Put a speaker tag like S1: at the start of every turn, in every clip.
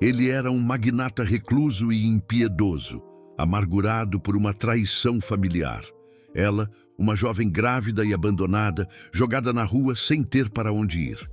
S1: Ele era um magnata recluso e impiedoso, amargurado por uma traição familiar. Ela, uma jovem grávida e abandonada, jogada na rua sem ter para onde ir.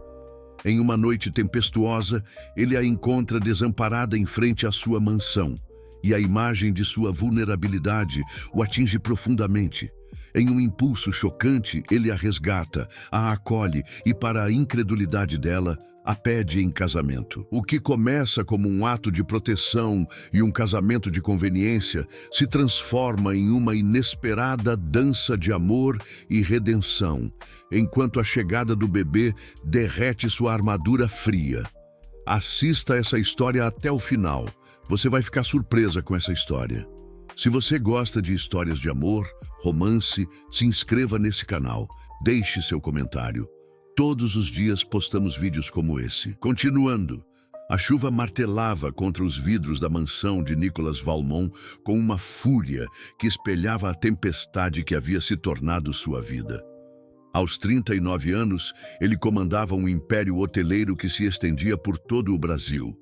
S1: Em uma noite tempestuosa, ele a encontra desamparada em frente à sua mansão, e a imagem de sua vulnerabilidade o atinge profundamente. Em um impulso chocante, ele a resgata, a acolhe e, para a incredulidade dela, a pede em casamento. O que começa como um ato de proteção e um casamento de conveniência se transforma em uma inesperada dança de amor e redenção, enquanto a chegada do bebê derrete sua armadura fria. Assista essa história até o final. Você vai ficar surpresa com essa história. Se você gosta de histórias de amor, romance, se inscreva nesse canal. Deixe seu comentário. Todos os dias postamos vídeos como esse. Continuando, a chuva martelava contra os vidros da mansão de Nicolas Valmont com uma fúria que espelhava a tempestade que havia se tornado sua vida. Aos 39 anos, ele comandava um império hoteleiro que se estendia por todo o Brasil.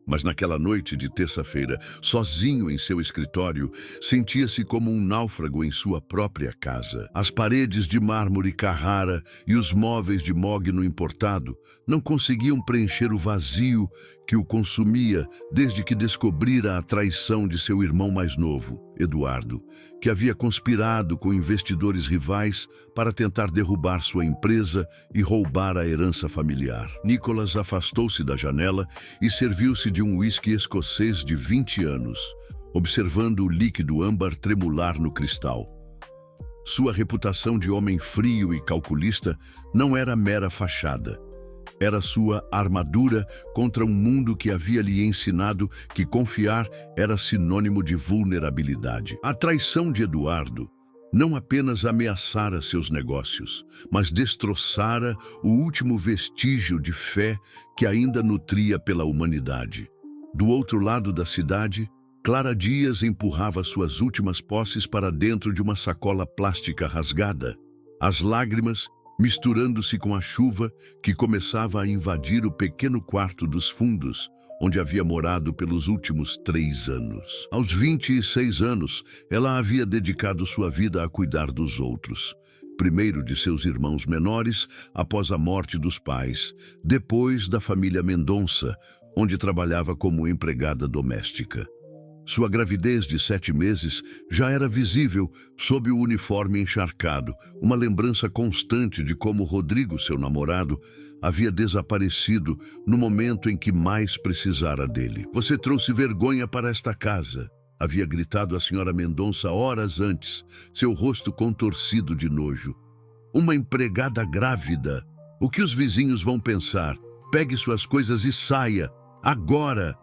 S1: Mas naquela noite de terça-feira, sozinho em seu escritório, sentia-se como um náufrago em sua própria casa. As paredes de mármore Carrara e os móveis de mogno importado não conseguiam preencher o vazio que o consumia desde que descobrira a traição de seu irmão mais novo, Eduardo, que havia conspirado com investidores rivais para tentar derrubar sua empresa e roubar a herança familiar. Nicolas afastou-se da janela e serviu-se de um uísque escocês de 20 anos, observando o líquido âmbar tremular no cristal. Sua reputação de homem frio e calculista não era mera fachada. Era sua armadura contra um mundo que havia lhe ensinado que confiar era sinônimo de vulnerabilidade. A traição de Eduardo não apenas ameaçara seus negócios, mas destroçara o último vestígio de fé que ainda nutria pela humanidade. Do outro lado da cidade, Clara Dias empurrava suas últimas posses para dentro de uma sacola plástica rasgada. As lágrimas misturando-se com a chuva que começava a invadir o pequeno quarto dos fundos, onde havia morado pelos últimos 3 anos. Aos 26 anos, ela havia dedicado sua vida a cuidar dos outros. Primeiro de seus irmãos menores, após a morte dos pais, depois da família Mendonça, onde trabalhava como empregada doméstica. Sua gravidez de 7 meses já era visível sob o uniforme encharcado, uma lembrança constante de como Rodrigo, seu namorado, havia desaparecido no momento em que mais precisara dele. "Você trouxe vergonha para esta casa", havia gritado a senhora Mendonça horas antes, seu rosto contorcido de nojo. "Uma empregada grávida. O que os vizinhos vão pensar? Pegue suas coisas e saia, agora!"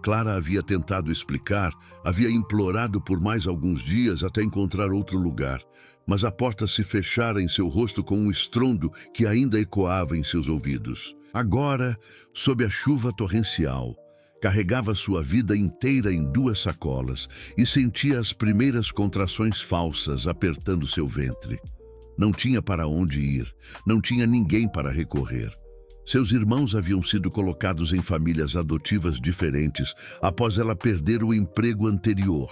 S1: Clara havia tentado explicar, havia implorado por mais alguns dias até encontrar outro lugar, mas a porta se fechara em seu rosto com um estrondo que ainda ecoava em seus ouvidos. Agora, sob a chuva torrencial, carregava sua vida inteira em 2 sacolas e sentia as primeiras contrações falsas apertando seu ventre. Não tinha para onde ir, não tinha ninguém para recorrer. Seus irmãos haviam sido colocados em famílias adotivas diferentes após ela perder o emprego anterior,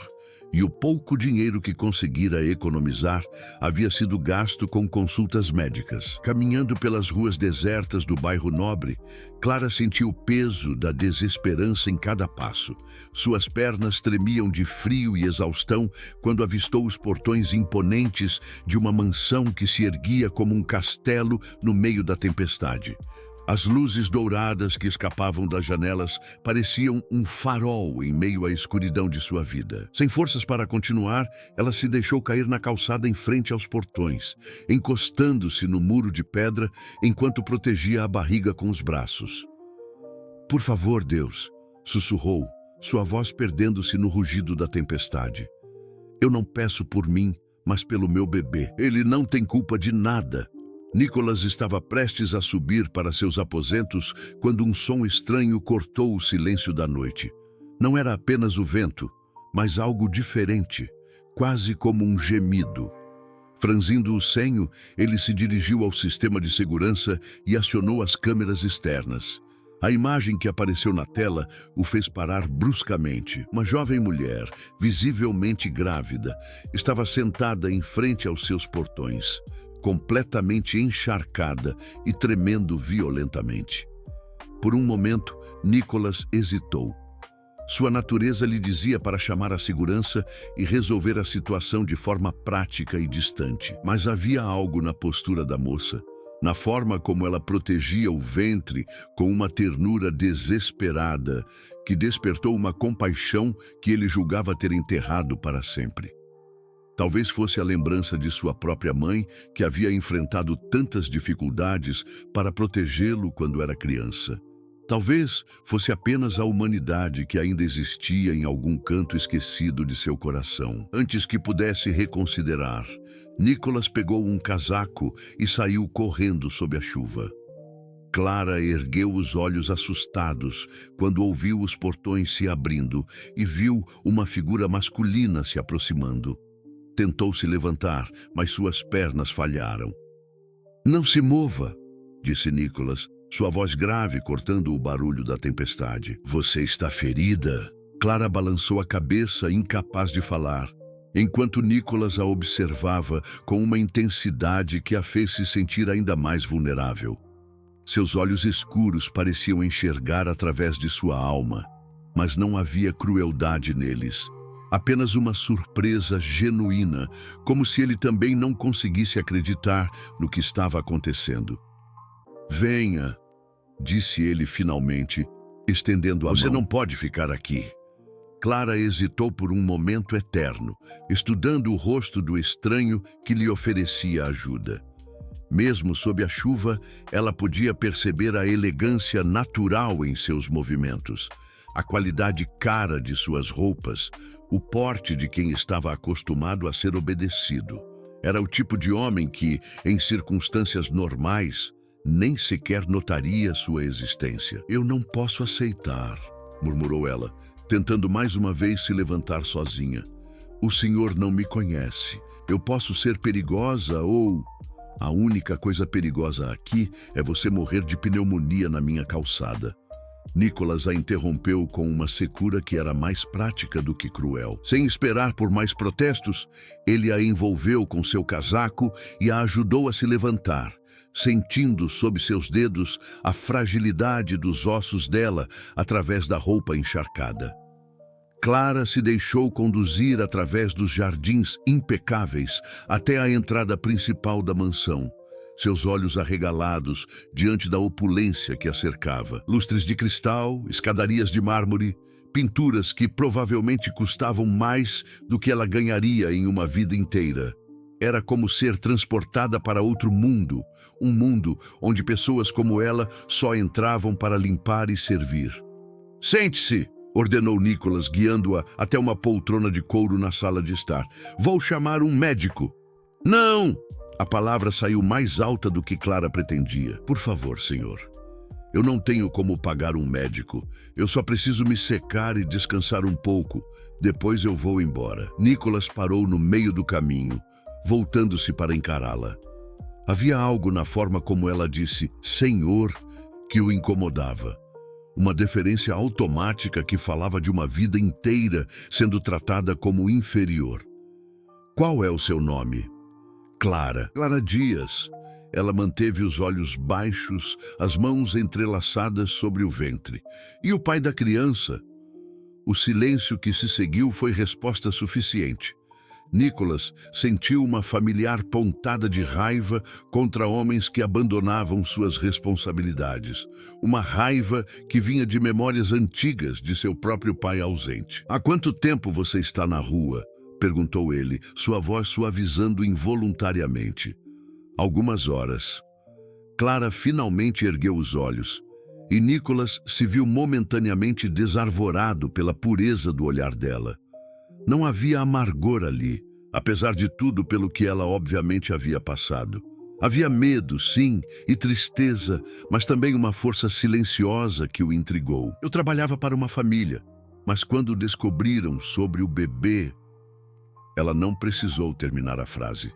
S1: e o pouco dinheiro que conseguira economizar havia sido gasto com consultas médicas. Caminhando pelas ruas desertas do bairro Nobre, Clara sentiu o peso da desesperança em cada passo. Suas pernas tremiam de frio e exaustão quando avistou os portões imponentes de uma mansão que se erguia como um castelo no meio da tempestade. As luzes douradas que escapavam das janelas pareciam um farol em meio à escuridão de sua vida. Sem forças para continuar, ela se deixou cair na calçada em frente aos portões, encostando-se no muro de pedra enquanto protegia a barriga com os braços. "Por favor, Deus", sussurrou, sua voz perdendo-se no rugido da tempestade. "Eu não peço por mim, mas pelo meu bebê. Ele não tem culpa de nada." Nicolas estava prestes a subir para seus aposentos quando um som estranho cortou o silêncio da noite. Não era apenas o vento, mas algo diferente, quase como um gemido. Franzindo o senho, ele se dirigiu ao sistema de segurança e acionou as câmeras externas. A imagem que apareceu na tela o fez parar bruscamente. Uma jovem mulher, visivelmente grávida, estava sentada em frente aos seus portões, completamente encharcada e tremendo violentamente. Por um momento, Nicholas hesitou. Sua natureza lhe dizia para chamar a segurança e resolver a situação de forma prática e distante. Mas havia algo na postura da moça, na forma como ela protegia o ventre com uma ternura desesperada, que despertou uma compaixão que ele julgava ter enterrado para sempre. Talvez fosse a lembrança de sua própria mãe, que havia enfrentado tantas dificuldades para protegê-lo quando era criança. Talvez fosse apenas a humanidade que ainda existia em algum canto esquecido de seu coração. Antes que pudesse reconsiderar, Nicholas pegou um casaco e saiu correndo sob a chuva. Clara ergueu os olhos assustados quando ouviu os portões se abrindo e viu uma figura masculina se aproximando. Tentou se levantar, mas suas pernas falharam. "Não se mova", disse Nicholas, sua voz grave cortando o barulho da tempestade. "Você está ferida?" Clara balançou a cabeça, incapaz de falar, enquanto Nicholas a observava com uma intensidade que a fez se sentir ainda mais vulnerável. Seus olhos escuros pareciam enxergar através de sua alma, mas não havia crueldade neles. Apenas uma surpresa genuína, como se ele também não conseguisse acreditar no que estava acontecendo. "Venha", disse ele finalmente, estendendo a mão. "Você não pode ficar aqui." Clara hesitou por um momento eterno, estudando o rosto do estranho que lhe oferecia ajuda. Mesmo sob a chuva, ela podia perceber a elegância natural em seus movimentos, a qualidade cara de suas roupas, o porte de quem estava acostumado a ser obedecido. Era o tipo de homem que, em circunstâncias normais, nem sequer notaria sua existência. "Eu não posso aceitar", murmurou ela, tentando mais uma vez se levantar sozinha. "O senhor não me conhece. Eu posso ser perigosa ou... A única coisa perigosa aqui é você morrer de pneumonia na minha calçada." Nicholas a interrompeu com uma secura que era mais prática do que cruel. Sem esperar por mais protestos, ele a envolveu com seu casaco e a ajudou a se levantar, sentindo sob seus dedos a fragilidade dos ossos dela através da roupa encharcada. Clara se deixou conduzir através dos jardins impecáveis até a entrada principal da mansão, seus olhos arregalados diante da opulência que a cercava. Lustres de cristal, escadarias de mármore, pinturas que provavelmente custavam mais do que ela ganharia em uma vida inteira. Era como ser transportada para outro mundo, um mundo onde pessoas como ela só entravam para limpar e servir. "Sente-se", ordenou Nicholas, guiando-a até uma poltrona de couro na sala de estar. "Vou chamar um médico." "Não!" A palavra saiu mais alta do que Clara pretendia. "Por favor, senhor. Eu não tenho como pagar um médico. Eu só preciso me secar e descansar um pouco. Depois eu vou embora." Nicholas parou no meio do caminho, voltando-se para encará-la. Havia algo na forma como ela disse "senhor" que o incomodava. Uma deferência automática que falava de uma vida inteira sendo tratada como inferior. "Qual é o seu nome?" "Clara." "Clara Dias." Ela manteve os olhos baixos, as mãos entrelaçadas sobre o ventre. "E o pai da criança?" O silêncio que se seguiu foi resposta suficiente. Nicholas sentiu uma familiar pontada de raiva contra homens que abandonavam suas responsabilidades. Uma raiva que vinha de memórias antigas de seu próprio pai ausente. "Há quanto tempo você está na rua?" perguntou ele, sua voz suavizando involuntariamente. "Algumas horas." Clara finalmente ergueu os olhos, e Nicholas se viu momentaneamente desarvorado pela pureza do olhar dela. Não havia amargor ali, apesar de tudo pelo que ela obviamente havia passado. Havia medo, sim, e tristeza, mas também uma força silenciosa que o intrigou. "Eu trabalhava para uma família, mas quando descobriram sobre o bebê..." Ela não precisou terminar a frase.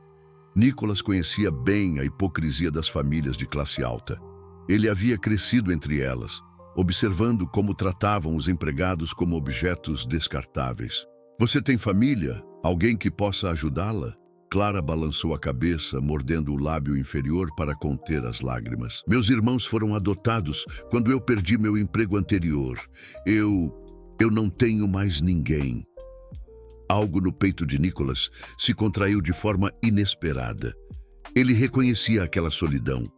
S1: Nicholas conhecia bem a hipocrisia das famílias de classe alta. Ele havia crescido entre elas, observando como tratavam os empregados como objetos descartáveis. Você tem família? Alguém que possa ajudá-la? Clara balançou a cabeça, mordendo o lábio inferior para conter as lágrimas. Meus irmãos foram adotados quando eu perdi meu emprego anterior. Eu não tenho mais ninguém. Algo no peito de Nicholas se contraiu de forma inesperada. Ele reconhecia aquela solidão,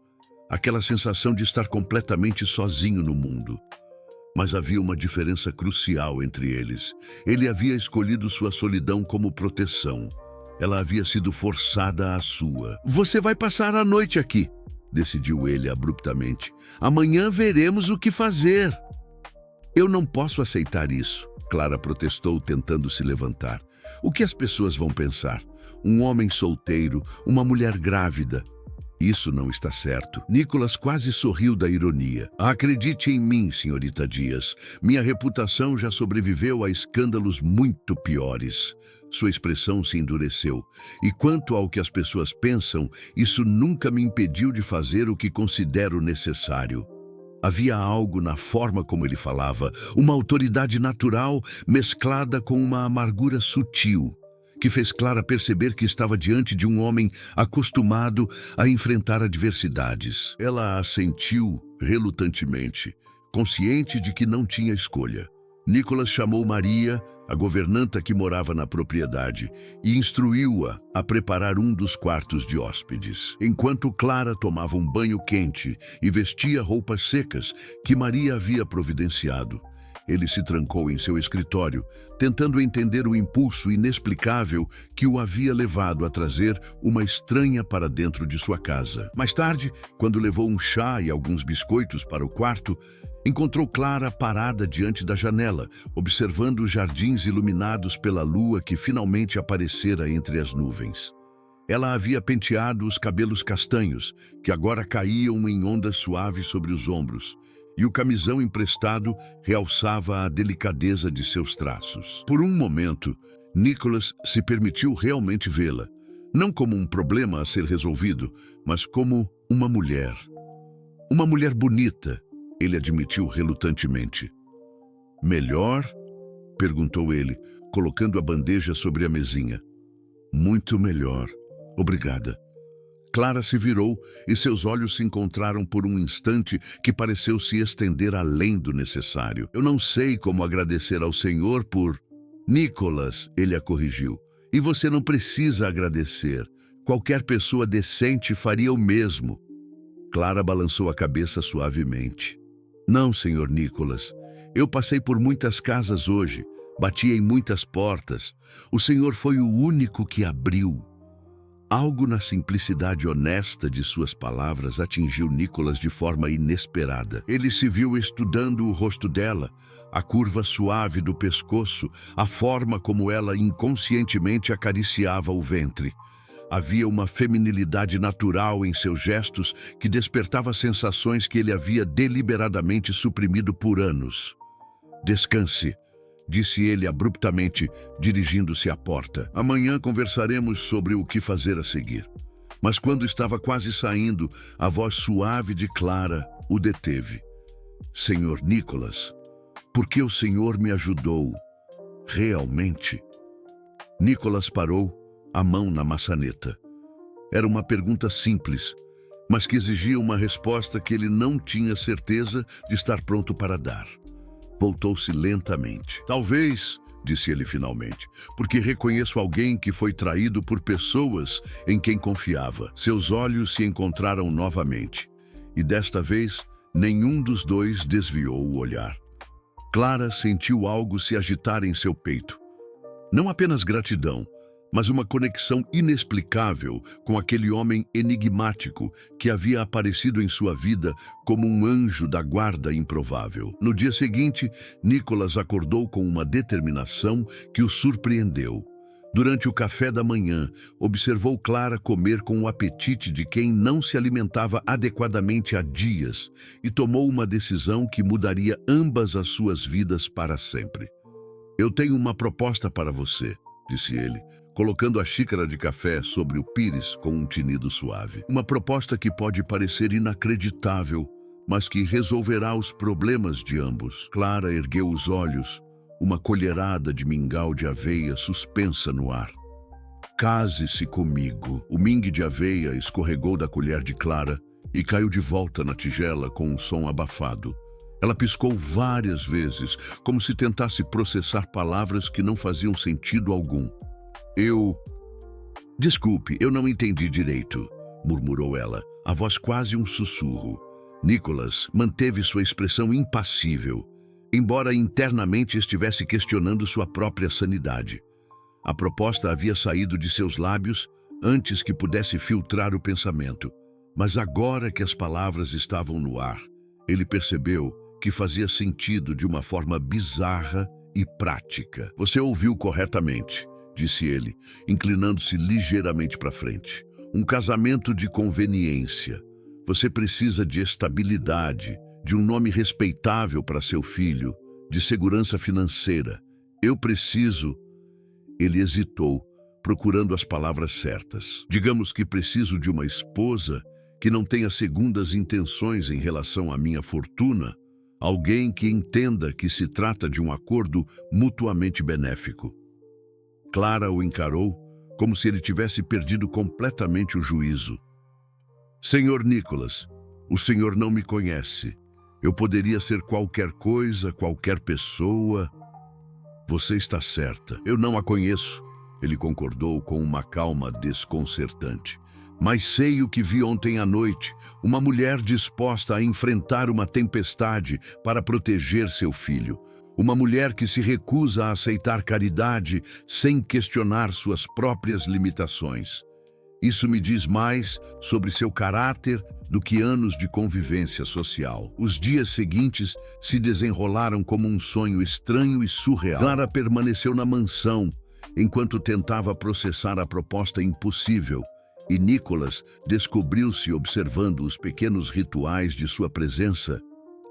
S1: aquela sensação de estar completamente sozinho no mundo. Mas havia uma diferença crucial entre eles. Ele havia escolhido sua solidão como proteção. Ela havia sido forçada à sua. Você vai passar a noite aqui, decidiu ele abruptamente. Amanhã veremos o que fazer. Eu não posso aceitar isso, Clara protestou, tentando se levantar. O que as pessoas vão pensar? Um homem solteiro, uma mulher grávida. Isso não está certo. Nicholas quase sorriu da ironia. Acredite em mim, senhorita Dias. Minha reputação já sobreviveu a escândalos muito piores. Sua expressão se endureceu. E quanto ao que as pessoas pensam, isso nunca me impediu de fazer o que considero necessário. Havia algo na forma como ele falava, uma autoridade natural mesclada com uma amargura sutil, que fez Clara perceber que estava diante de um homem acostumado a enfrentar adversidades. Ela assentiu relutantemente, consciente de que não tinha escolha. Nicholas chamou Maria, a governanta que morava na propriedade, e instruiu-a a preparar um dos quartos de hóspedes, enquanto Clara tomava um banho quente e vestia roupas secas que Maria havia providenciado. Ele se trancou em seu escritório, tentando entender o impulso inexplicável que o havia levado a trazer uma estranha para dentro de sua casa. Mais tarde, quando levou um chá e alguns biscoitos para o quarto, encontrou Clara parada diante da janela, observando os jardins iluminados pela lua que finalmente aparecera entre as nuvens. Ela havia penteado os cabelos castanhos, que agora caíam em ondas suaves sobre os ombros, e o camisão emprestado realçava a delicadeza de seus traços. Por um momento, Nicholas se permitiu realmente vê-la, não como um problema a ser resolvido, mas como uma mulher. Uma mulher bonita, ele admitiu relutantemente. Melhor? Perguntou ele, colocando a bandeja sobre a mesinha. Muito melhor. Obrigada. Clara se virou e seus olhos se encontraram por um instante que pareceu se estender além do necessário. Eu não sei como agradecer ao Senhor por... Nicholas, ele a corrigiu. E você não precisa agradecer. Qualquer pessoa decente faria o mesmo. Clara balançou a cabeça suavemente. Não, senhor Nicholas. Eu passei por muitas casas hoje. Bati em muitas portas. O Senhor foi o único que abriu. Algo na simplicidade honesta de suas palavras atingiu Nicholas de forma inesperada. Ele se viu estudando o rosto dela, a curva suave do pescoço, a forma como ela inconscientemente acariciava o ventre. Havia uma feminilidade natural em seus gestos que despertava sensações que ele havia deliberadamente suprimido por anos. Descanse, disse ele abruptamente, dirigindo-se à porta. Amanhã conversaremos sobre o que fazer a seguir. Mas quando estava quase saindo, a voz suave de Clara o deteve. Senhor Nicholas, por que o Senhor me ajudou? Realmente? Nicholas parou, a mão na maçaneta. Era uma pergunta simples, mas que exigia uma resposta que ele não tinha certeza de estar pronto para dar. Voltou-se lentamente. Talvez, disse ele finalmente, porque reconheço alguém que foi traído por pessoas em quem confiava. Seus olhos se encontraram novamente, e desta vez nenhum dos dois desviou o olhar. Clara sentiu algo se agitar em seu peito. Não apenas gratidão, mas uma conexão inexplicável com aquele homem enigmático que havia aparecido em sua vida como um anjo da guarda improvável. No dia seguinte, Nicholas acordou com uma determinação que o surpreendeu. Durante o café da manhã, observou Clara comer com o apetite de quem não se alimentava adequadamente há dias e tomou uma decisão que mudaria ambas as suas vidas para sempre. Eu tenho uma proposta para você, disse ele, colocando a xícara de café sobre o pires com um tinido suave. Uma proposta que pode parecer inacreditável, mas que resolverá os problemas de ambos. Clara ergueu os olhos, uma colherada de mingau de aveia suspensa no ar. Case-se comigo. O mingue de aveia escorregou da colher de Clara e caiu de volta na tigela com um som abafado. Ela piscou várias vezes, como se tentasse processar palavras que não faziam sentido algum. Desculpe, eu não entendi direito, murmurou ela, a voz quase um sussurro. Nicholas manteve sua expressão impassível, embora internamente estivesse questionando sua própria sanidade. A proposta havia saído de seus lábios antes que pudesse filtrar o pensamento, mas agora que as palavras estavam no ar, ele percebeu que fazia sentido de uma forma bizarra e prática. Você ouviu corretamente, disse ele, inclinando-se ligeiramente para frente. Um casamento de conveniência. Você precisa de estabilidade, de um nome respeitável para seu filho, de segurança financeira. Eu preciso... Ele hesitou, procurando as palavras certas. Digamos que preciso de uma esposa que não tenha segundas intenções em relação à minha fortuna, alguém que entenda que se trata de um acordo mutuamente benéfico. Clara o encarou como se ele tivesse perdido completamente o juízo. Senhor Nicholas, o senhor não me conhece. Eu poderia ser qualquer coisa, qualquer pessoa. Você está certa. Eu não a conheço. Ele concordou com uma calma desconcertante. Mas sei o que vi ontem à noite. Uma mulher disposta a enfrentar uma tempestade para proteger seu filho. Uma mulher que se recusa a aceitar caridade sem questionar suas próprias limitações. Isso me diz mais sobre seu caráter do que anos de convivência social. Os dias seguintes se desenrolaram como um sonho estranho e surreal. Clara permaneceu na mansão enquanto tentava processar a proposta impossível, e Nicholas descobriu-se observando os pequenos rituais de sua presença,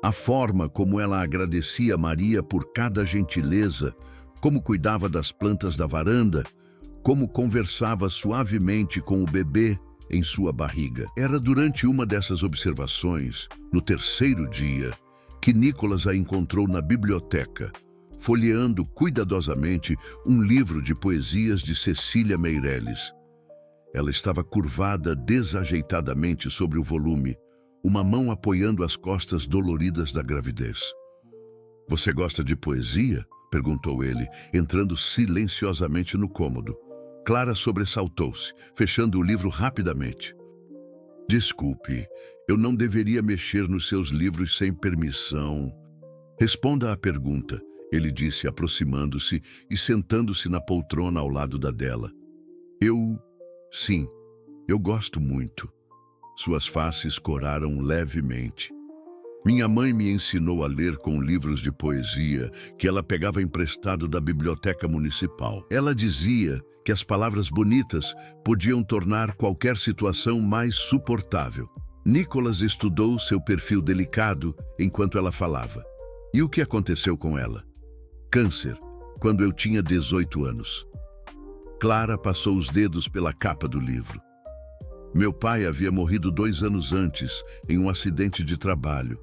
S1: a forma como ela agradecia a Maria por cada gentileza, como cuidava das plantas da varanda, como conversava suavemente com o bebê em sua barriga. Era durante uma dessas observações, no terceiro dia, que Nicholas a encontrou na biblioteca, folheando cuidadosamente um livro de poesias de Cecília Meirelles. Ela estava curvada desajeitadamente sobre o volume, uma mão apoiando as costas doloridas da gravidez. Você gosta de poesia? Perguntou ele, entrando silenciosamente no cômodo. Clara sobressaltou-se, fechando o livro rapidamente. Desculpe, eu não deveria mexer nos seus livros sem permissão. Responda à pergunta, ele disse, aproximando-se e sentando-se na poltrona ao lado da dela. Sim, eu gosto muito. Suas faces coraram levemente. Minha mãe me ensinou a ler com livros de poesia que ela pegava emprestado da biblioteca municipal. Ela dizia que as palavras bonitas podiam tornar qualquer situação mais suportável. Nicholas estudou seu perfil delicado enquanto ela falava. E o que aconteceu com ela? Câncer, quando eu tinha 18 anos. Clara passou os dedos pela capa do livro. Meu pai havia morrido 2 anos antes, em um acidente de trabalho.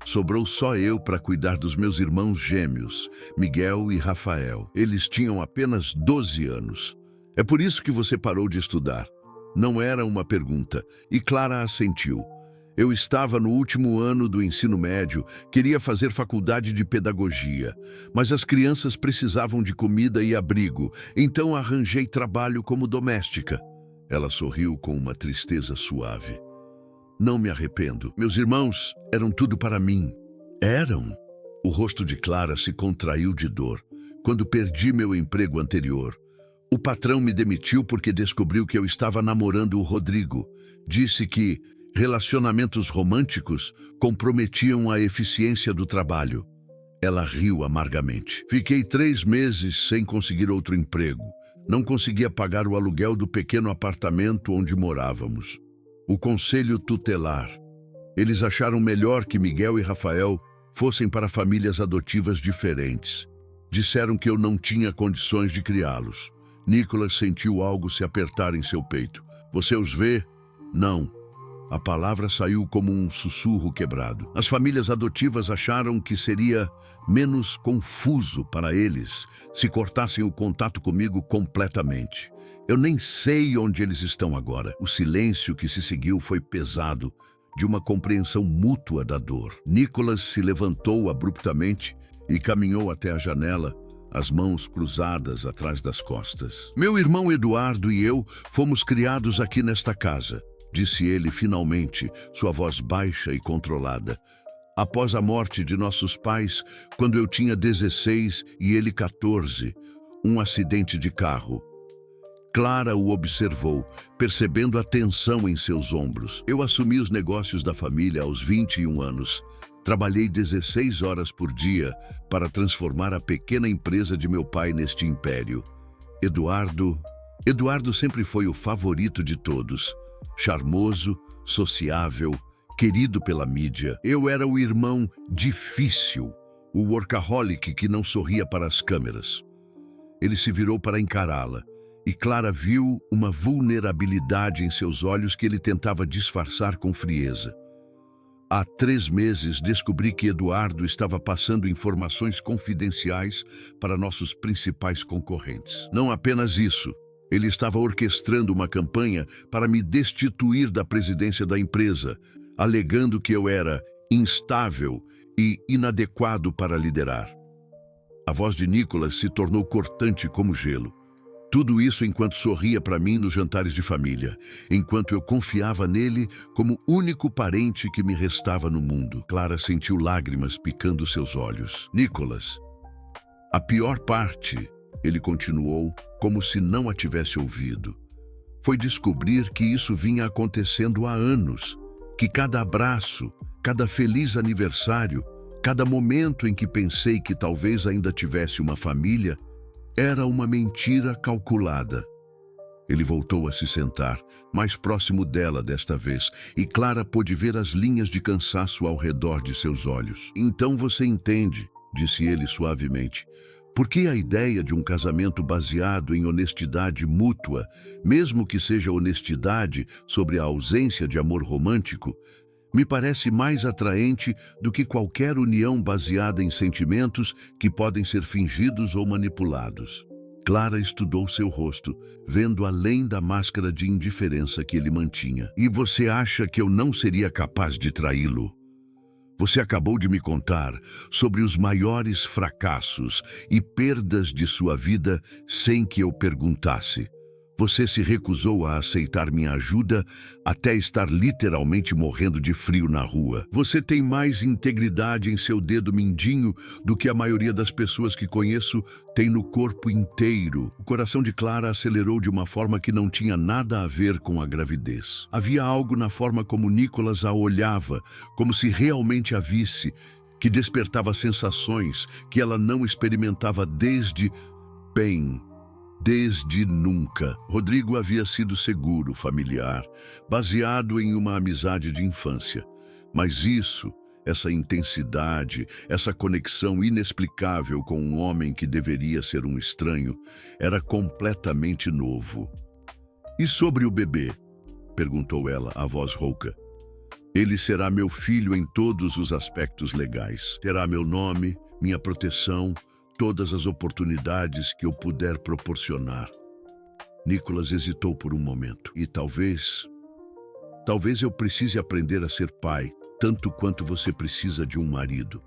S1: Sobrou só eu para cuidar dos meus irmãos gêmeos, Miguel e Rafael. Eles tinham apenas 12 anos. É por isso que você parou de estudar. Não era uma pergunta, e Clara assentiu. Eu estava no último ano do ensino médio, queria fazer faculdade de pedagogia, mas as crianças precisavam de comida e abrigo, então arranjei trabalho como doméstica. Ela sorriu com uma tristeza suave. Não me arrependo. Meus irmãos eram tudo para mim. Eram? O rosto de Clara se contraiu de dor. Quando perdi meu emprego anterior, o patrão me demitiu porque descobriu que eu estava namorando o Rodrigo. Disse que relacionamentos românticos comprometiam a eficiência do trabalho. Ela riu amargamente. Fiquei 3 meses sem conseguir outro emprego. Não conseguia pagar o aluguel do pequeno apartamento onde morávamos. O conselho tutelar. Eles acharam melhor que Miguel e Rafael fossem para famílias adotivas diferentes. Disseram que eu não tinha condições de criá-los. Nicholas sentiu algo se apertar em seu peito. Você os vê? Não. A palavra saiu como um sussurro quebrado. As famílias adotivas acharam que seria menos confuso para eles se cortassem o contato comigo completamente. Eu nem sei onde eles estão agora. O silêncio que se seguiu foi pesado, de uma compreensão mútua da dor. Nicholas se levantou abruptamente e caminhou até a janela, as mãos cruzadas atrás das costas. Meu irmão Eduardo e eu fomos criados aqui nesta casa, disse ele finalmente, sua voz baixa e controlada. Após a morte de nossos pais, quando eu tinha 16 e ele 14, um acidente de carro. Clara o observou, percebendo a tensão em seus ombros. Eu assumi os negócios da família aos 21 anos. Trabalhei 16 horas por dia para transformar a pequena empresa de meu pai neste império. Eduardo sempre foi o favorito de todos. Charmoso, sociável, querido pela mídia. Eu era o irmão difícil, o workaholic que não sorria para as câmeras. Ele se virou para encará-la, e Clara viu uma vulnerabilidade em seus olhos que ele tentava disfarçar com frieza. Há 3 meses descobri que Eduardo estava passando informações confidenciais para nossos principais concorrentes. Não apenas isso, ele estava orquestrando uma campanha para me destituir da presidência da empresa, alegando que eu era instável e inadequado para liderar. A voz de Nicholas se tornou cortante como gelo. Tudo isso enquanto sorria para mim nos jantares de família, enquanto eu confiava nele como único parente que me restava no mundo. Clara sentiu lágrimas picando seus olhos. Nicholas, a pior parte, ele continuou, como se não a tivesse ouvido, foi descobrir que isso vinha acontecendo há anos, que cada abraço, cada feliz aniversário, cada momento em que pensei que talvez ainda tivesse uma família, era uma mentira calculada. Ele voltou a se sentar, mais próximo dela desta vez, e Clara pôde ver as linhas de cansaço ao redor de seus olhos. Então você entende, disse ele suavemente, por que a ideia de um casamento baseado em honestidade mútua, mesmo que seja honestidade sobre a ausência de amor romântico, me parece mais atraente do que qualquer união baseada em sentimentos que podem ser fingidos ou manipulados. Clara estudou seu rosto, vendo além da máscara de indiferença que ele mantinha. E você acha que eu não seria capaz de traí-lo? Você acabou de me contar sobre os maiores fracassos e perdas de sua vida sem que eu perguntasse. Você se recusou a aceitar minha ajuda até estar literalmente morrendo de frio na rua. Você tem mais integridade em seu dedo mindinho do que a maioria das pessoas que conheço tem no corpo inteiro. O coração de Clara acelerou de uma forma que não tinha nada a ver com a gravidez. Havia algo na forma como Nicholas a olhava, como se realmente a visse, que despertava sensações que ela não experimentava desde nunca. Rodrigo havia sido seguro, familiar, baseado em uma amizade de infância. Mas essa intensidade, essa conexão inexplicável com um homem que deveria ser um estranho, era completamente novo. E sobre o bebê? Perguntou ela, a voz rouca. Ele será meu filho em todos os aspectos legais. Terá meu nome, minha proteção, todas as oportunidades que eu puder proporcionar. Nicholas hesitou por um momento. E talvez eu precise aprender a ser pai, tanto quanto você precisa de um marido.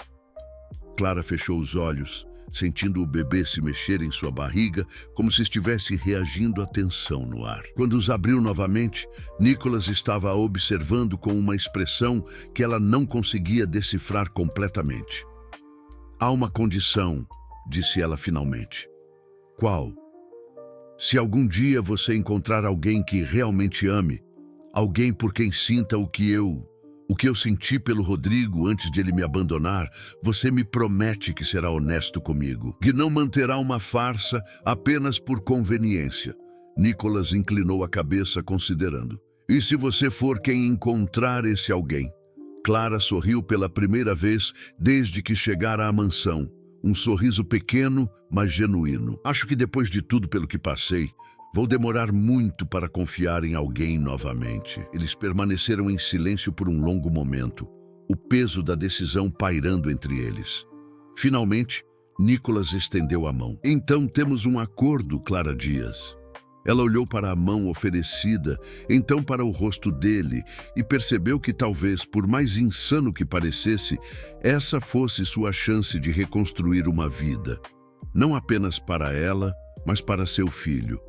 S1: Clara fechou os olhos, sentindo o bebê se mexer em sua barriga, como se estivesse reagindo à tensão no ar. Quando os abriu novamente, Nicholas estava a observando com uma expressão que ela não conseguia decifrar completamente. Há uma condição, disse ela finalmente. Qual? Se algum dia você encontrar alguém que realmente ame, alguém por quem sinta o que eu senti pelo Rodrigo antes de ele me abandonar, você me promete que será honesto comigo, que não manterá uma farsa apenas por conveniência. Nicholas inclinou a cabeça considerando. E se você for quem encontrar esse alguém? Clara sorriu pela primeira vez desde que chegara à mansão. Um sorriso pequeno, mas genuíno. Acho que depois de tudo pelo que passei, Vou demorar muito para confiar em alguém novamente. Eles permaneceram em silêncio por um longo momento, o peso da decisão pairando entre eles. Finalmente, Nicholas estendeu a mão. Então temos um acordo, Clara Dias. Ela olhou para a mão oferecida, então para o rosto dele, e percebeu que talvez, por mais insano que parecesse, essa fosse sua chance de reconstruir uma vida. Não apenas para ela, mas para seu filho.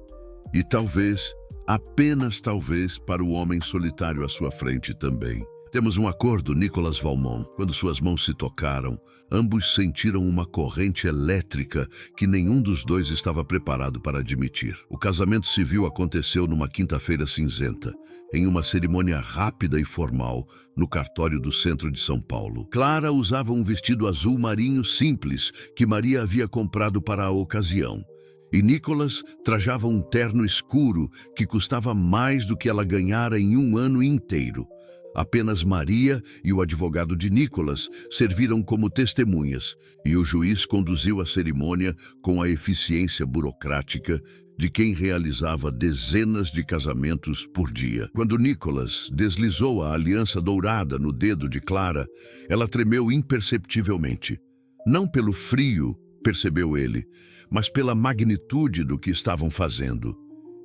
S1: E talvez, apenas talvez, para o homem solitário à sua frente também. Temos um acordo, Nicholas Valmont. Quando suas mãos se tocaram, ambos sentiram uma corrente elétrica que nenhum dos dois estava preparado para admitir. O casamento civil aconteceu numa quinta-feira cinzenta, em uma cerimônia rápida e formal, no cartório do centro de São Paulo. Clara usava um vestido azul marinho simples que Maria havia comprado para a ocasião. E Nicholas trajava um terno escuro que custava mais do que ela ganhara em um ano inteiro. Apenas Maria e o advogado de Nicholas serviram como testemunhas, e o juiz conduziu a cerimônia com a eficiência burocrática de quem realizava dezenas de casamentos por dia. Quando Nicholas deslizou a aliança dourada no dedo de Clara, ela tremeu imperceptivelmente. Não pelo frio, percebeu ele, mas pela magnitude do que estavam fazendo.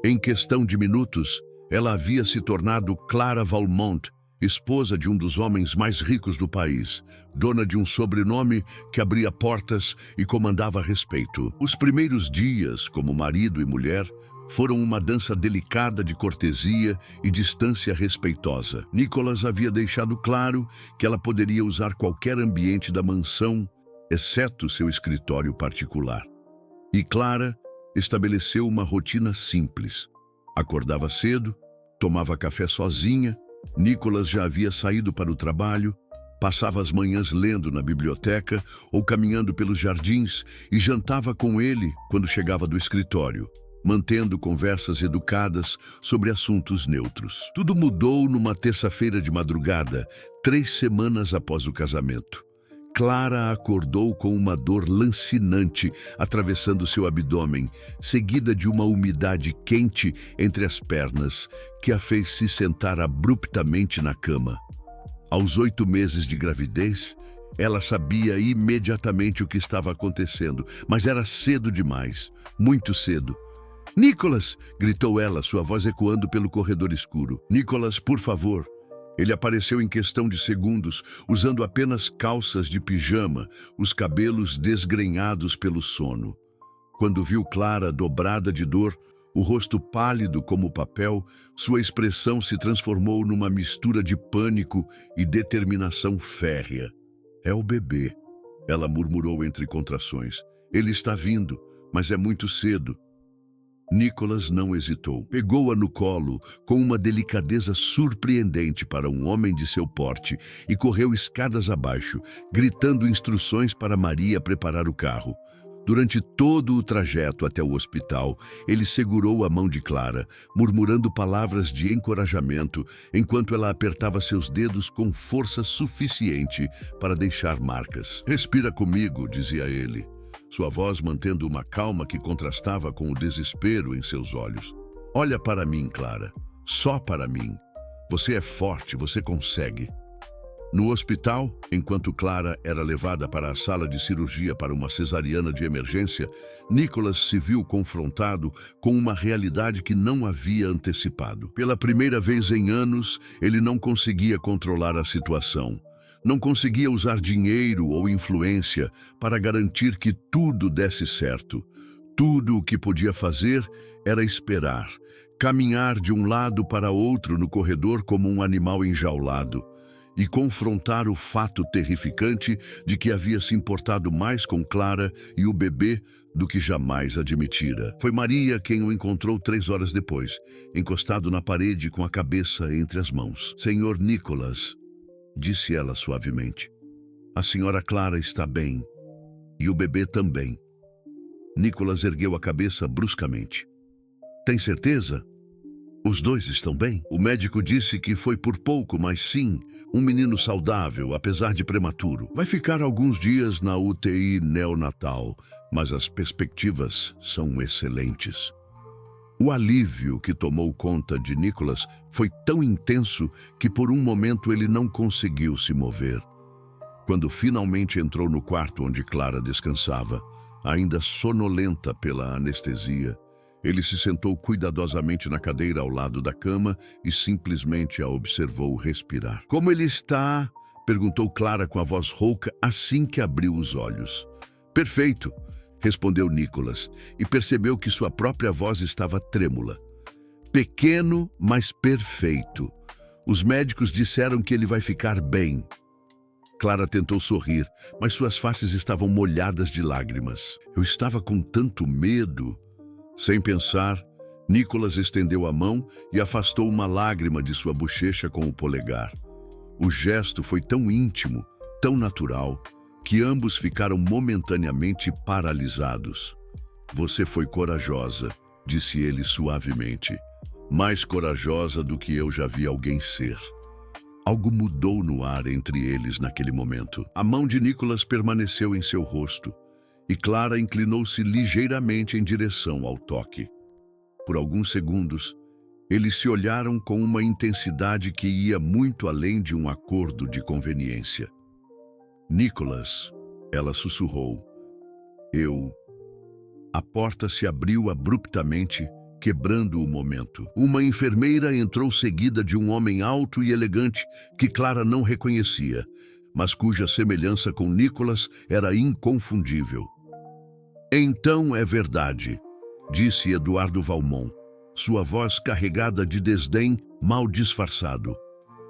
S1: Em questão de minutos, ela havia se tornado Clara Valmont, esposa de um dos homens mais ricos do país, dona de um sobrenome que abria portas e comandava respeito. Os primeiros dias, como marido e mulher, foram uma dança delicada de cortesia e distância respeitosa. Nicholas havia deixado claro que ela poderia usar qualquer ambiente da mansão, exceto seu escritório particular. E Clara estabeleceu uma rotina simples. Acordava cedo, tomava café sozinha. Nicholas já havia saído para o trabalho, passava as manhãs lendo na biblioteca ou caminhando pelos jardins e jantava com ele quando chegava do escritório, mantendo conversas educadas sobre assuntos neutros. Tudo mudou numa terça-feira de madrugada, 3 semanas após o casamento. Clara acordou com uma dor lancinante atravessando seu abdômen, seguida de uma umidade quente entre as pernas, que a fez se sentar abruptamente na cama. Aos 8 meses de gravidez, ela sabia imediatamente o que estava acontecendo, mas era cedo demais, muito cedo. "Nicholas!" gritou ela, sua voz ecoando pelo corredor escuro. "Nicholas, por favor!" Ele apareceu em questão de segundos, usando apenas calças de pijama, os cabelos desgrenhados pelo sono. Quando viu Clara dobrada de dor, o rosto pálido como papel, sua expressão se transformou numa mistura de pânico e determinação férrea. "É o bebê", ela murmurou entre contrações. "Ele está vindo, mas é muito cedo." Nicholas não hesitou. Pegou-a no colo com uma delicadeza surpreendente para um homem de seu porte e correu escadas abaixo, gritando instruções para Maria preparar o carro. Durante todo o trajeto até o hospital, ele segurou a mão de Clara, murmurando palavras de encorajamento, enquanto ela apertava seus dedos com força suficiente para deixar marcas. "Respira comigo", dizia ele, sua voz mantendo uma calma que contrastava com o desespero em seus olhos. "Olha para mim, Clara. Só para mim. Você é forte, você consegue." No hospital, enquanto Clara era levada para a sala de cirurgia para uma cesariana de emergência, Nicholas se viu confrontado com uma realidade que não havia antecipado. Pela primeira vez em anos, ele não conseguia controlar a situação. Não conseguia usar dinheiro ou influência para garantir que tudo desse certo. Tudo o que podia fazer era esperar, caminhar de um lado para outro no corredor como um animal enjaulado e confrontar o fato terrificante de que havia se importado mais com Clara e o bebê do que jamais admitira. Foi Maria quem o encontrou 3 horas depois, encostado na parede com a cabeça entre as mãos. "Senhor Nicholas", disse ela suavemente, "a senhora Clara está bem, e o bebê também." Nicholas ergueu a cabeça bruscamente. "Tem certeza? Os 2 estão bem?" O médico disse que foi por pouco, mas sim, um menino saudável, apesar de prematuro. Vai ficar alguns dias na UTI neonatal, mas as perspectivas são excelentes. O alívio que tomou conta de Nicholas foi tão intenso que por um momento ele não conseguiu se mover. Quando finalmente entrou no quarto onde Clara descansava, ainda sonolenta pela anestesia, ele se sentou cuidadosamente na cadeira ao lado da cama e simplesmente a observou respirar. "Como ele está?" perguntou Clara com a voz rouca assim que abriu os olhos. "Perfeito", respondeu Nicholas, e percebeu que sua própria voz estava trêmula. "Pequeno, mas perfeito. Os médicos disseram que ele vai ficar bem." Clara tentou sorrir, mas suas faces estavam molhadas de lágrimas. "Eu estava com tanto medo." Sem pensar, Nicholas estendeu a mão e afastou uma lágrima de sua bochecha com o polegar. O gesto foi tão íntimo, tão natural, que ambos ficaram momentaneamente paralisados. "Você foi corajosa", disse ele suavemente. "Mais corajosa do que eu já vi alguém ser." Algo mudou no ar entre eles naquele momento. A mão de Nicholas permaneceu em seu rosto, e Clara inclinou-se ligeiramente em direção ao toque. Por alguns segundos, eles se olharam com uma intensidade que ia muito além de um acordo de conveniência. "Nicholas", ela sussurrou. "Eu..." A porta se abriu abruptamente, quebrando o momento. Uma enfermeira entrou seguida de um homem alto e elegante que Clara não reconhecia, mas cuja semelhança com Nicholas era inconfundível. "Então é verdade", disse Eduardo Valmont, sua voz carregada de desdém mal disfarçado.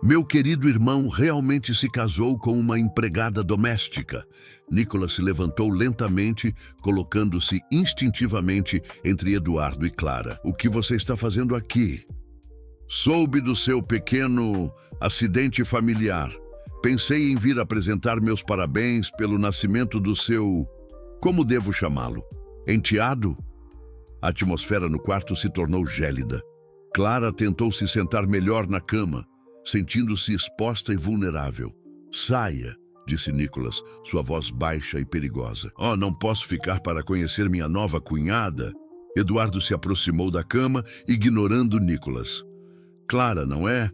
S1: "Meu querido irmão realmente se casou com uma empregada doméstica." Nicholas se levantou lentamente, colocando-se instintivamente entre Eduardo e Clara. "O que você está fazendo aqui?" "Soube do seu pequeno acidente familiar. Pensei em vir apresentar meus parabéns pelo nascimento do seu... como devo chamá-lo? Enteado?" A atmosfera no quarto se tornou gélida. Clara tentou se sentar melhor na cama, sentindo-se exposta e vulnerável. "Saia", disse Nicholas, sua voz baixa e perigosa. "Oh, não posso ficar para conhecer minha nova cunhada." Eduardo se aproximou da cama, ignorando Nicholas. "Clara, não é?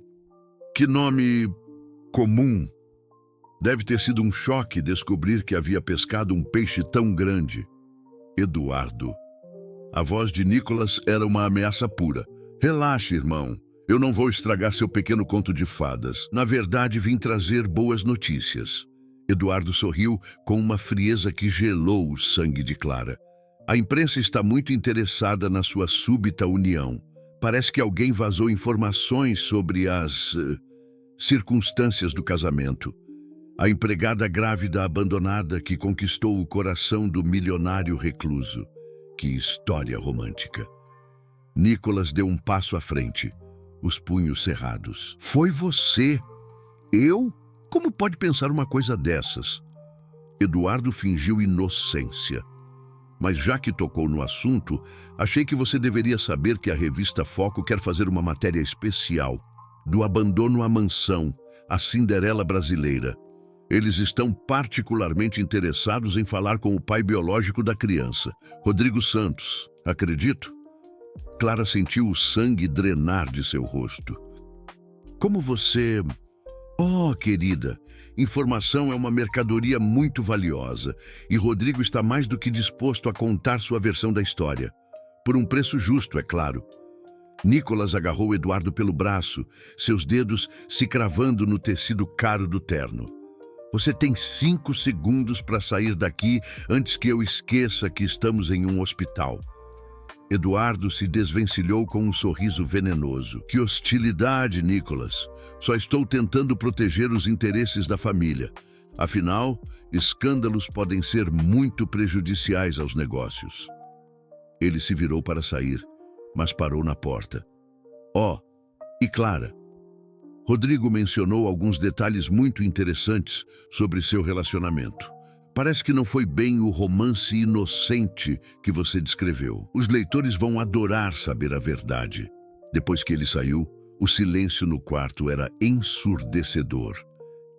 S1: Que nome comum. Deve ter sido um choque descobrir que havia pescado um peixe tão grande." "Eduardo." A voz de Nicholas era uma ameaça pura. "Relaxe, irmão. Eu não vou estragar seu pequeno conto de fadas. Na verdade, vim trazer boas notícias." Eduardo sorriu com uma frieza que gelou o sangue de Clara. "A imprensa está muito interessada na sua súbita união. Parece que alguém vazou informações sobre as circunstâncias do casamento. A empregada grávida abandonada que conquistou o coração do milionário recluso. Que história romântica." Nicholas deu um passo à frente, os punhos cerrados. "Foi você? Eu? Como pode pensar uma coisa dessas?" Eduardo fingiu inocência. "Mas já que tocou no assunto, achei que você deveria saber que a revista Foco quer fazer uma matéria especial do abandono à mansão, a Cinderela brasileira. Eles estão particularmente interessados em falar com o pai biológico da criança, Rodrigo Santos. Acredito?" Clara sentiu o sangue drenar de seu rosto. "Como você... Oh, querida, informação é uma mercadoria muito valiosa e Rodrigo está mais do que disposto a contar sua versão da história. Por um preço justo, é claro." Nicholas agarrou Eduardo pelo braço, seus dedos se cravando no tecido caro do terno. "Você tem 5 segundos para sair daqui antes que eu esqueça que estamos em um hospital." Eduardo se desvencilhou com um sorriso venenoso. "Que hostilidade, Nicholas. Só estou tentando proteger os interesses da família. Afinal, escândalos podem ser muito prejudiciais aos negócios." Ele se virou para sair, mas parou na porta. "Oh, e Clara, Rodrigo mencionou alguns detalhes muito interessantes sobre seu relacionamento. Parece que não foi bem o romance inocente que você descreveu. Os leitores vão adorar saber a verdade." Depois que ele saiu, o silêncio no quarto era ensurdecedor.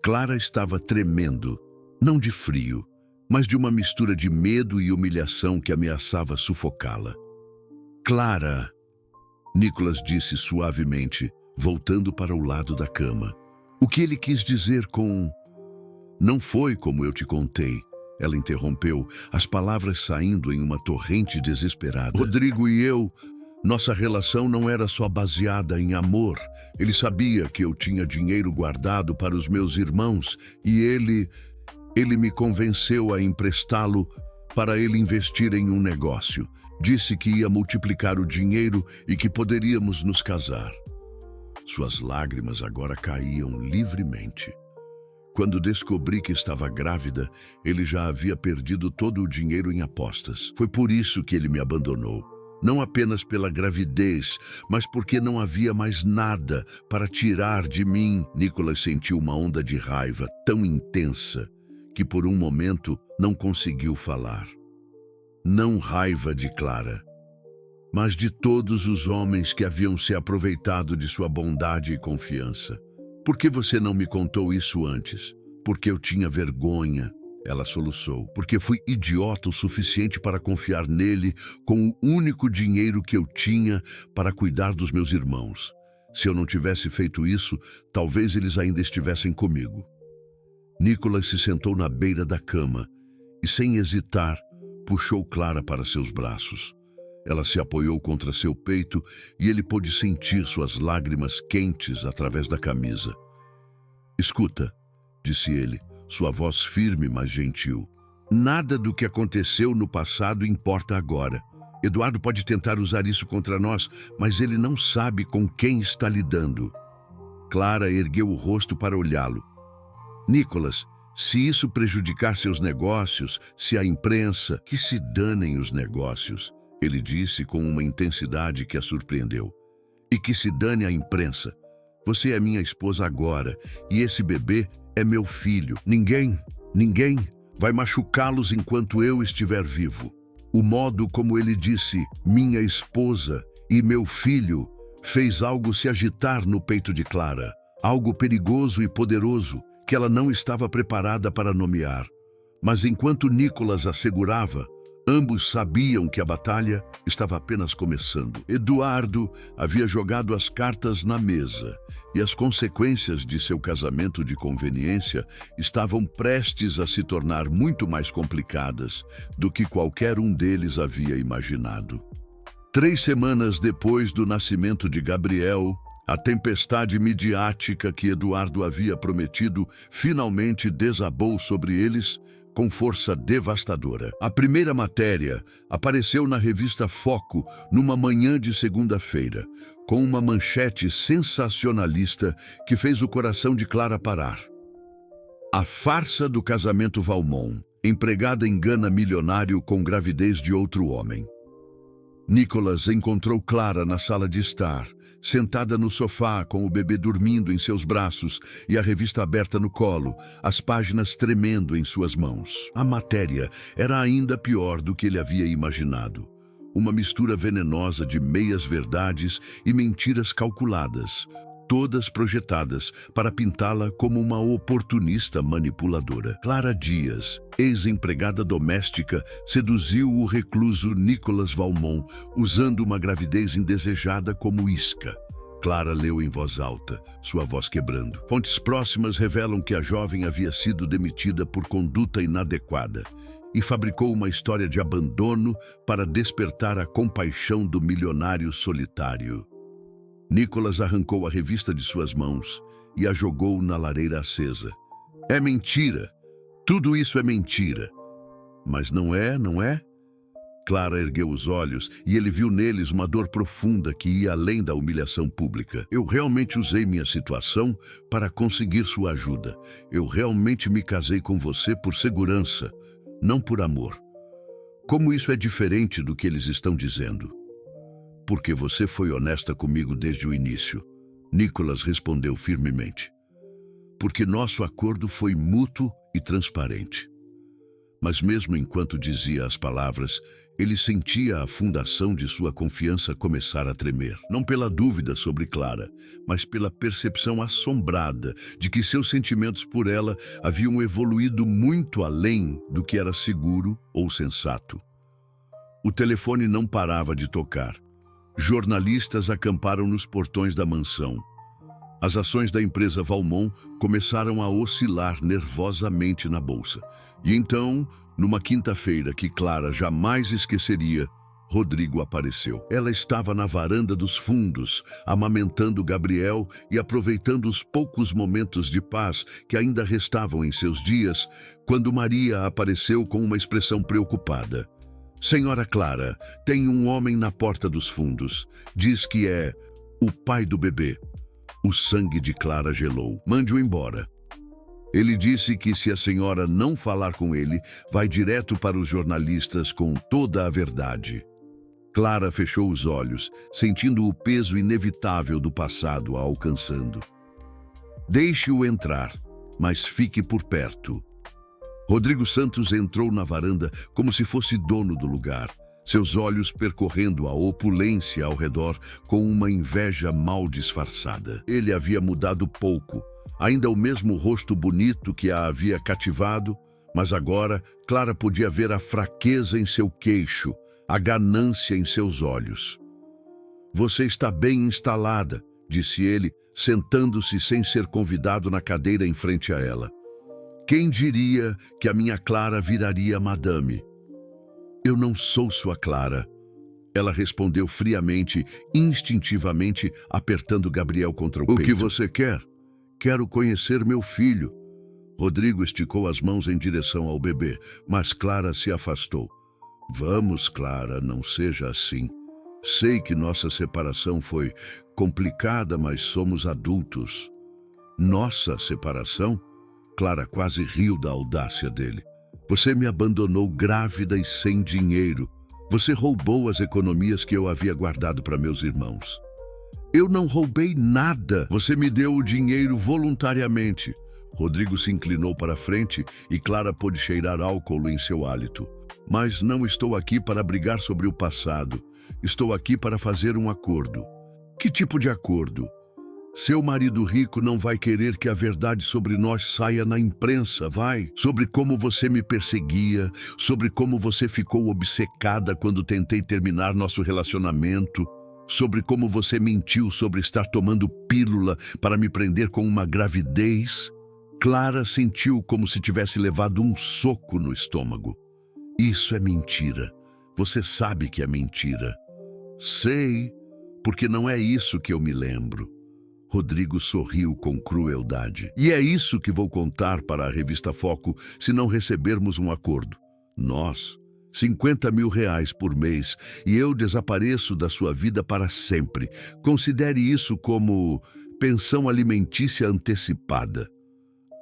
S1: Clara estava tremendo, não de frio, mas de uma mistura de medo e humilhação que ameaçava sufocá-la. "Clara..." Nicholas disse suavemente, voltando para o lado da cama. O que ele quis dizer com... Não foi como eu te contei. Ela interrompeu, as palavras saindo em uma torrente desesperada. Rodrigo e eu, nossa relação não era só baseada em amor. Ele sabia que eu tinha dinheiro guardado para os meus irmãos e ele me convenceu a emprestá-lo para ele investir em um negócio. Disse que ia multiplicar o dinheiro e que poderíamos nos casar. Suas lágrimas agora caíam livremente. Quando descobri que estava grávida, ele já havia perdido todo o dinheiro em apostas. Foi por isso que ele me abandonou. Não apenas pela gravidez, mas porque não havia mais nada para tirar de mim. Nicholas sentiu uma onda de raiva tão intensa que por um momento não conseguiu falar. Não raiva de Clara, mas de todos os homens que haviam se aproveitado de sua bondade e confiança. Por que você não me contou isso antes? Porque eu tinha vergonha, ela soluçou. Porque fui idiota o suficiente para confiar nele com o único dinheiro que eu tinha para cuidar dos meus irmãos. Se eu não tivesse feito isso, talvez eles ainda estivessem comigo. Nicholas se sentou na beira da cama e, sem hesitar, puxou Clara para seus braços. Ela se apoiou contra seu peito e ele pôde sentir suas lágrimas quentes através da camisa. Escuta, disse ele, sua voz firme, mas gentil. Nada do que aconteceu no passado importa agora. Eduardo pode tentar usar isso contra nós, mas ele não sabe com quem está lidando. Clara ergueu o rosto para olhá-lo. Nicholas, se isso prejudicar seus negócios, se a imprensa, que se danem os negócios, ele disse com uma intensidade que a surpreendeu. E que se dane a imprensa. Você é minha esposa agora, e esse bebê é meu filho. Ninguém vai machucá-los enquanto eu estiver vivo. O modo como ele disse, minha esposa e meu filho, fez algo se agitar no peito de Clara. Algo perigoso e poderoso que ela não estava preparada para nomear. Mas enquanto Nicholas assegurava, ambos sabiam que a batalha estava apenas começando. Eduardo havia jogado as cartas na mesa e as consequências de seu casamento de conveniência estavam prestes a se tornar muito mais complicadas do que qualquer um deles havia imaginado. 3 semanas depois do nascimento de Gabriel, a tempestade midiática que Eduardo havia prometido finalmente desabou sobre eles com força devastadora. A primeira matéria apareceu na revista Foco numa manhã de segunda-feira, com uma manchete sensacionalista que fez o coração de Clara parar. A farsa do casamento Valmont. Empregada engana milionário com gravidez de outro homem. Nicholas encontrou Clara na sala de estar, sentada no sofá com o bebê dormindo em seus braços e a revista aberta no colo, as páginas tremendo em suas mãos. A matéria era ainda pior do que ele havia imaginado. Uma mistura venenosa de meias-verdades e mentiras calculadas, todas projetadas para pintá-la como uma oportunista manipuladora. Clara Dias, ex-empregada doméstica, seduziu o recluso Nicholas Valmont, usando uma gravidez indesejada como isca. Clara leu em voz alta, sua voz quebrando. Fontes próximas revelam que a jovem havia sido demitida por conduta inadequada e fabricou uma história de abandono para despertar a compaixão do milionário solitário. Nicholas arrancou a revista de suas mãos e a jogou na lareira acesa. É mentira! Tudo isso é mentira! Mas não é, não é? Clara ergueu os olhos e ele viu neles uma dor profunda que ia além da humilhação pública. Eu realmente usei minha situação para conseguir sua ajuda. Eu realmente me casei com você por segurança, não por amor. Como isso é diferente do que eles estão dizendo? Porque você foi honesta comigo desde o início, Nicholas respondeu firmemente. Porque nosso acordo foi mútuo e transparente. Mas mesmo enquanto dizia as palavras, ele sentia a fundação de sua confiança começar a tremer. Não pela dúvida sobre Clara, mas pela percepção assombrada de que seus sentimentos por ela haviam evoluído muito além do que era seguro ou sensato. O telefone não parava de tocar. Jornalistas acamparam nos portões da mansão. As ações da empresa Valmont começaram a oscilar nervosamente na bolsa. E então, numa quinta-feira que Clara jamais esqueceria, Rodrigo apareceu. Ela estava na varanda dos fundos, amamentando Gabriel e aproveitando os poucos momentos de paz que ainda restavam em seus dias, quando Maria apareceu com uma expressão preocupada. Senhora Clara, tem um homem na porta dos fundos. Diz que é o pai do bebê. O sangue de Clara gelou. Mande-o embora. Ele disse que se a senhora não falar com ele, vai direto para os jornalistas com toda a verdade. Clara fechou os olhos, sentindo o peso inevitável do passado a alcançando. Deixe-o entrar, mas fique por perto. Rodrigo Santos entrou na varanda como se fosse dono do lugar, seus olhos percorrendo a opulência ao redor com uma inveja mal disfarçada. Ele havia mudado pouco, ainda o mesmo rosto bonito que a havia cativado, mas agora Clara podia ver a fraqueza em seu queixo, a ganância em seus olhos. Você está bem instalada, disse ele, sentando-se sem ser convidado na cadeira em frente a ela. Quem diria que a minha Clara viraria madame? Eu não sou sua Clara. Ela respondeu friamente, instintivamente, apertando Gabriel contra o peito. O que você quer? Quero conhecer meu filho. Rodrigo esticou as mãos em direção ao bebê, mas Clara se afastou. Vamos, Clara, não seja assim. Sei que nossa separação foi complicada, mas somos adultos. Nossa separação? Clara quase riu da audácia dele. Você me abandonou grávida e sem dinheiro. Você roubou as economias que eu havia guardado para meus irmãos. Eu não roubei nada. Você me deu o dinheiro voluntariamente. Rodrigo se inclinou para a frente e Clara pôde cheirar álcool em seu hálito. Mas não estou aqui para brigar sobre o passado. Estou aqui para fazer um acordo. Que tipo de acordo? Seu marido rico não vai querer que a verdade sobre nós saia na imprensa, vai? Sobre como você me perseguia, sobre como você ficou obcecada quando tentei terminar nosso relacionamento, sobre como você mentiu sobre estar tomando pílula para me prender com uma gravidez. Clara sentiu como se tivesse levado um soco no estômago. Isso é mentira. Você sabe que é mentira. Sei, porque não é isso que eu me lembro. Rodrigo sorriu com crueldade. E é isso que vou contar para a revista Foco se não recebermos um acordo. Nós, 50 mil reais por mês, e eu desapareço da sua vida para sempre. Considere isso como pensão alimentícia antecipada.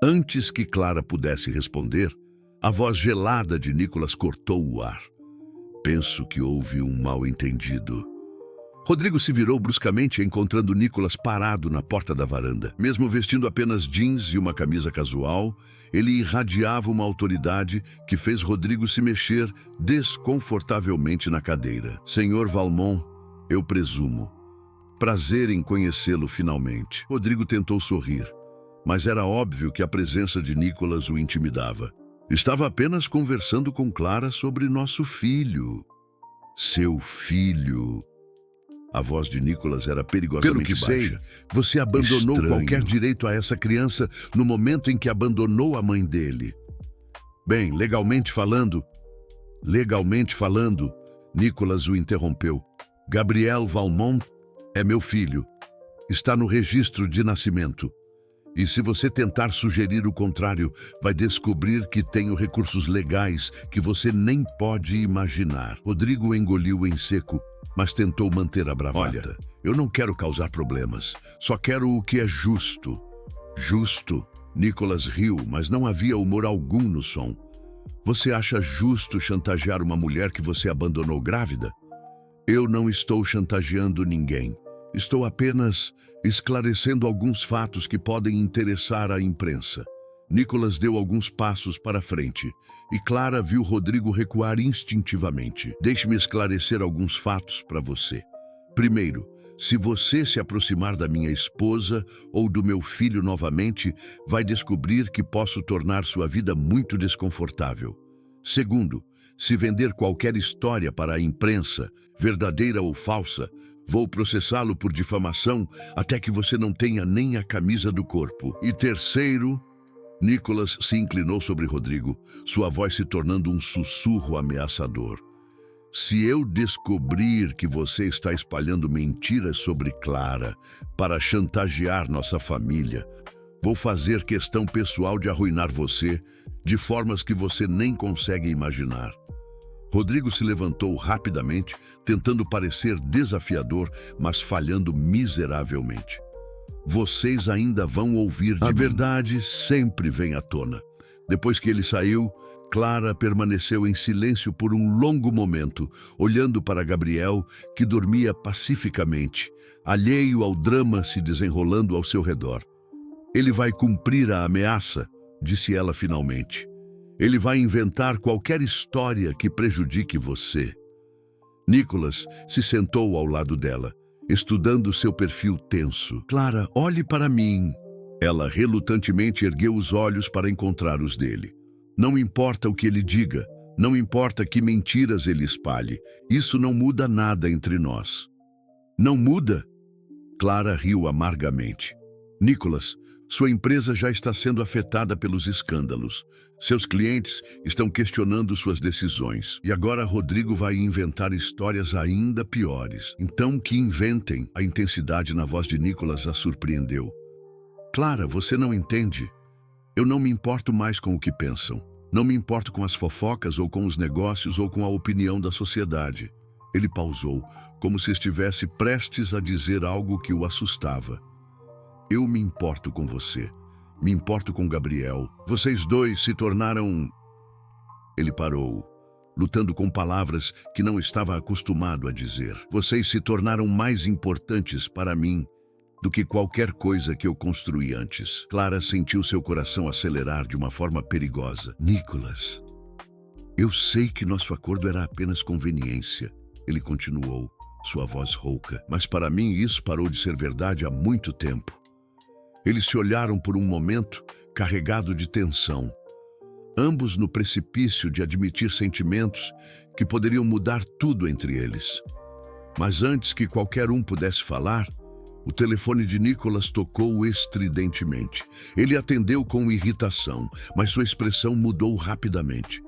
S1: Antes que Clara pudesse responder, a voz gelada de Nicolas cortou o ar. Penso que houve um mal-entendido. Rodrigo se virou bruscamente, encontrando Nicolas parado na porta da varanda. Mesmo vestindo apenas jeans e uma camisa casual, ele irradiava uma autoridade que fez Rodrigo se mexer desconfortavelmente na cadeira. Senhor Valmont, eu presumo. Prazer em conhecê-lo finalmente. Rodrigo tentou sorrir, mas era óbvio que a presença de Nicolas o intimidava. Estava apenas conversando com Clara sobre nosso filho. Seu filho. A voz de Nicolas era perigosamente baixa. Pelo que sei, você abandonou qualquer direito a essa criança no momento em que abandonou a mãe dele. Bem, legalmente falando, Nicolas o interrompeu. Gabriel Valmont é meu filho. Está no registro de nascimento. E se você tentar sugerir o contrário, vai descobrir que tenho recursos legais que você nem pode imaginar. Rodrigo engoliu em seco, mas tentou manter a bravata. Olha, eu não quero causar problemas. Só quero o que é justo. Justo? Nicolas riu, mas não havia humor algum no som. Você acha justo chantagear uma mulher que você abandonou grávida? Eu não estou chantageando ninguém. Estou apenas esclarecendo alguns fatos que podem interessar à imprensa. Nicolas deu alguns passos para frente e Clara viu Rodrigo recuar instintivamente. Deixe-me esclarecer alguns fatos para você. Primeiro, se você se aproximar da minha esposa ou do meu filho novamente, vai descobrir que posso tornar sua vida muito desconfortável. Segundo, Se vender qualquer história para a imprensa, verdadeira ou falsa, vou processá-lo por difamação até que você não tenha nem a camisa do corpo. E terceiro, Nicholas se inclinou sobre Rodrigo, sua voz se tornando um sussurro ameaçador. Se eu descobrir que você está espalhando mentiras sobre Clara para chantagear nossa família, vou fazer questão pessoal de arruinar você de formas que você nem consegue imaginar. Rodrigo se levantou rapidamente, tentando parecer desafiador, mas falhando miseravelmente. Vocês ainda vão ouvir de mim. A verdade sempre vem à tona. Depois que ele saiu, Clara permaneceu em silêncio por um longo momento, olhando para Gabriel, que dormia pacificamente, alheio ao drama se desenrolando ao seu redor. Ele vai cumprir a ameaça, disse ela finalmente. Ele vai inventar qualquer história que prejudique você. Nicholas se sentou ao lado dela, estudando seu perfil tenso. Clara, olhe para mim. Ela relutantemente ergueu os olhos para encontrar os dele. Não importa o que ele diga, não importa que mentiras ele espalhe, isso não muda nada entre nós. Não muda? Clara riu amargamente. Nicholas, sua empresa já está sendo afetada pelos escândalos. Seus clientes estão questionando suas decisões. E agora Rodrigo vai inventar histórias ainda piores. Então que inventem. A intensidade na voz de Nicholas a surpreendeu. Clara, você não entende. Eu não me importo mais com o que pensam. Não me importo com as fofocas ou com os negócios ou com a opinião da sociedade. Ele pausou, como se estivesse prestes a dizer algo que o assustava. Eu me importo com você. Me importo com Gabriel. Vocês dois se tornaram... Ele parou, lutando com palavras que não estava acostumado a dizer. Vocês se tornaram mais importantes para mim do que qualquer coisa que eu construí antes. Clara sentiu seu coração acelerar de uma forma perigosa. Nicholas, eu sei que nosso acordo era apenas conveniência. Ele continuou, sua voz rouca. Mas para mim isso parou de ser verdade há muito tempo. Eles se olharam por um momento, carregado de tensão. Ambos no precipício de admitir sentimentos que poderiam mudar tudo entre eles. Mas antes que qualquer um pudesse falar, o telefone de Nicholas tocou estridentemente. Ele atendeu com irritação, mas sua expressão mudou rapidamente.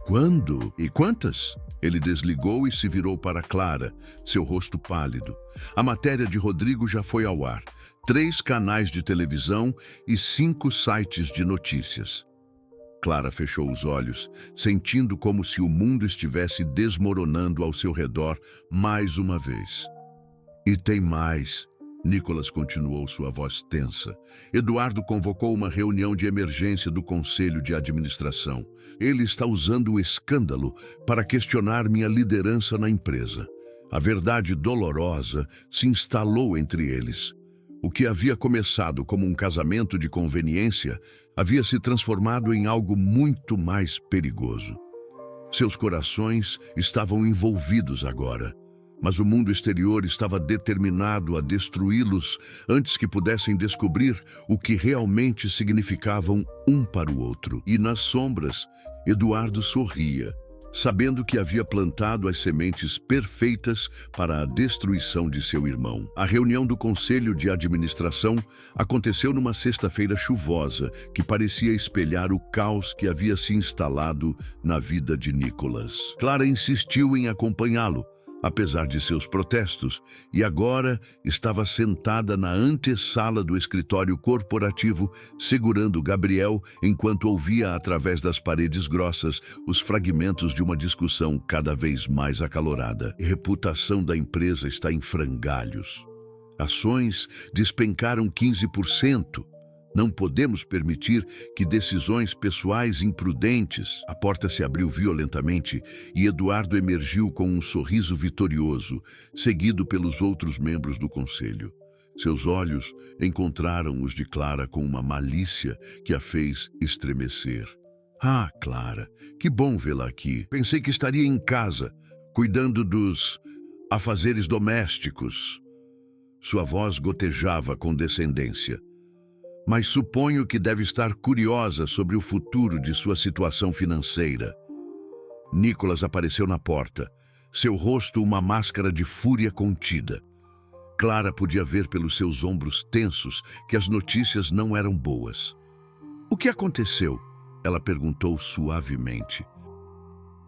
S1: Quando? E quantas? Ele desligou e se virou para Clara, seu rosto pálido. A matéria de Rodrigo já foi ao ar. 3 canais de televisão e 5 sites de notícias. Clara fechou os olhos, sentindo como se o mundo estivesse desmoronando ao seu redor mais uma vez. E tem mais. Nicholas continuou, sua voz tensa. Eduardo convocou uma reunião de emergência do Conselho de Administração. Ele está usando o escândalo para questionar minha liderança na empresa. A verdade dolorosa se instalou entre eles. O que havia começado como um casamento de conveniência havia se transformado em algo muito mais perigoso. Seus corações estavam envolvidos agora, mas o mundo exterior estava determinado a destruí-los antes que pudessem descobrir o que realmente significavam um para o outro. E nas sombras, Eduardo sorria, sabendo que havia plantado as sementes perfeitas para a destruição de seu irmão. A reunião do Conselho de Administração aconteceu numa sexta-feira chuvosa que parecia espelhar o caos que havia se instalado na vida de Nicholas. Clara insistiu em acompanhá-lo, apesar de seus protestos, e agora estava sentada na antessala do escritório corporativo, segurando Gabriel enquanto ouvia através das paredes grossas os fragmentos de uma discussão cada vez mais acalorada. A reputação da empresa está em frangalhos. Ações despencaram 15%. Não podemos permitir que decisões pessoais imprudentes... A porta se abriu violentamente e Eduardo emergiu com um sorriso vitorioso, seguido pelos outros membros do conselho. Seus olhos encontraram os de Clara com uma malícia que a fez estremecer. Ah, Clara, que bom vê-la aqui. Pensei que estaria em casa, cuidando dos afazeres domésticos. Sua voz gotejava condescendência. Mas suponho que deve estar curiosa sobre o futuro de sua situação financeira. Nicolas apareceu na porta, seu rosto uma máscara de fúria contida. Clara podia ver pelos seus ombros tensos que as notícias não eram boas. "O que aconteceu?" ela perguntou suavemente.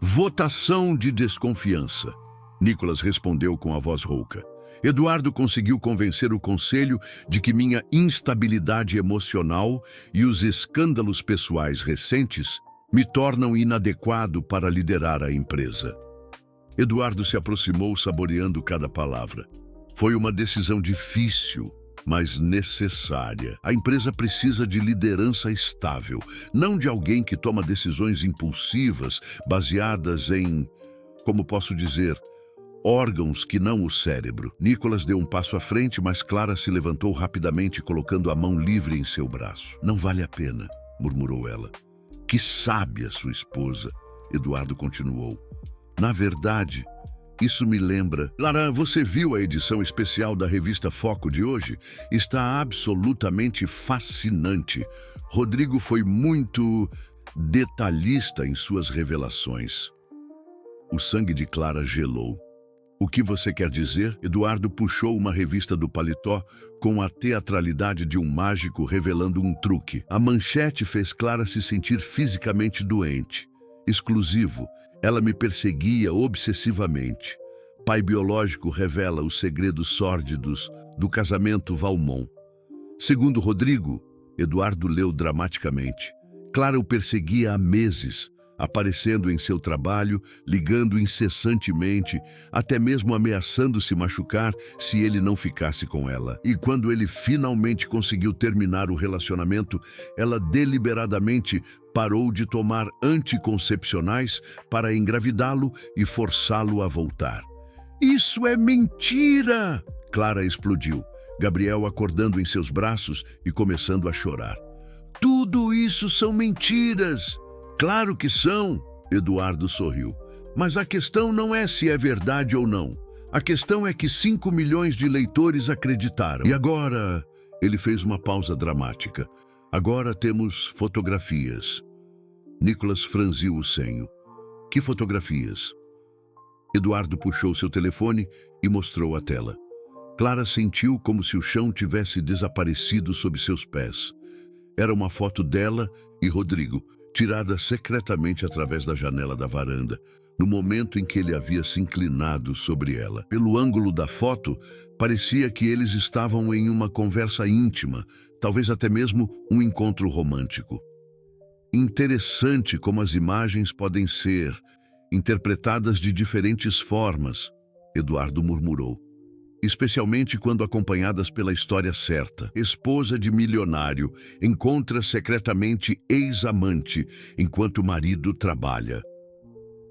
S1: "Votação de desconfiança", Nicolas respondeu com a voz rouca. "Eduardo conseguiu convencer o conselho de que minha instabilidade emocional e os escândalos pessoais recentes me tornam inadequado para liderar a empresa." Eduardo se aproximou, saboreando cada palavra. "Foi uma decisão difícil, mas necessária. A empresa precisa de liderança estável, não de alguém que toma decisões impulsivas, baseadas em, como posso dizer, órgãos que não o cérebro." Nicolas deu um passo à frente, mas Clara se levantou rapidamente, colocando a mão livre em seu braço. "Não vale a pena", murmurou ela. "Que sábia sua esposa", Eduardo continuou. "Na verdade, isso me lembra... Clara, você viu a edição especial da revista Foco de hoje? Está absolutamente fascinante. Rodrigo foi muito detalhista em suas revelações." O sangue de Clara gelou. "O que você quer dizer?" Eduardo puxou uma revista do paletó com a teatralidade de um mágico revelando um truque. A manchete fez Clara se sentir fisicamente doente. "Exclusivo. Ela me perseguia obsessivamente. Pai biológico revela os segredos sórdidos do casamento Valmont." Segundo Rodrigo, Eduardo leu dramaticamente, Clara o perseguia há meses, aparecendo em seu trabalho, ligando incessantemente, até mesmo ameaçando se machucar se ele não ficasse com ela. E quando ele finalmente conseguiu terminar o relacionamento, ela deliberadamente parou de tomar anticoncepcionais para engravidá-lo e forçá-lo a voltar. "Isso é mentira!" Clara explodiu, Gabriel acordando em seus braços e começando a chorar. "Tudo isso são mentiras!" "Claro que são", Eduardo sorriu. "Mas a questão não é se é verdade ou não. A questão é que 5 milhões de leitores acreditaram. E agora..." Ele fez uma pausa dramática. "Agora temos fotografias." Nicolas franziu o senho. "Que fotografias?" Eduardo puxou seu telefone e mostrou a tela. Clara sentiu como se o chão tivesse desaparecido sob seus pés. Era uma foto dela e Rodrigo, tirada secretamente através da janela da varanda, no momento em que ele havia se inclinado sobre ela. Pelo ângulo da foto, parecia que eles estavam em uma conversa íntima, talvez até mesmo um encontro romântico. "Interessante como as imagens podem ser interpretadas de diferentes formas", Eduardo murmurou. "Especialmente quando acompanhadas pela história certa. Esposa de milionário encontra secretamente ex-amante enquanto o marido trabalha."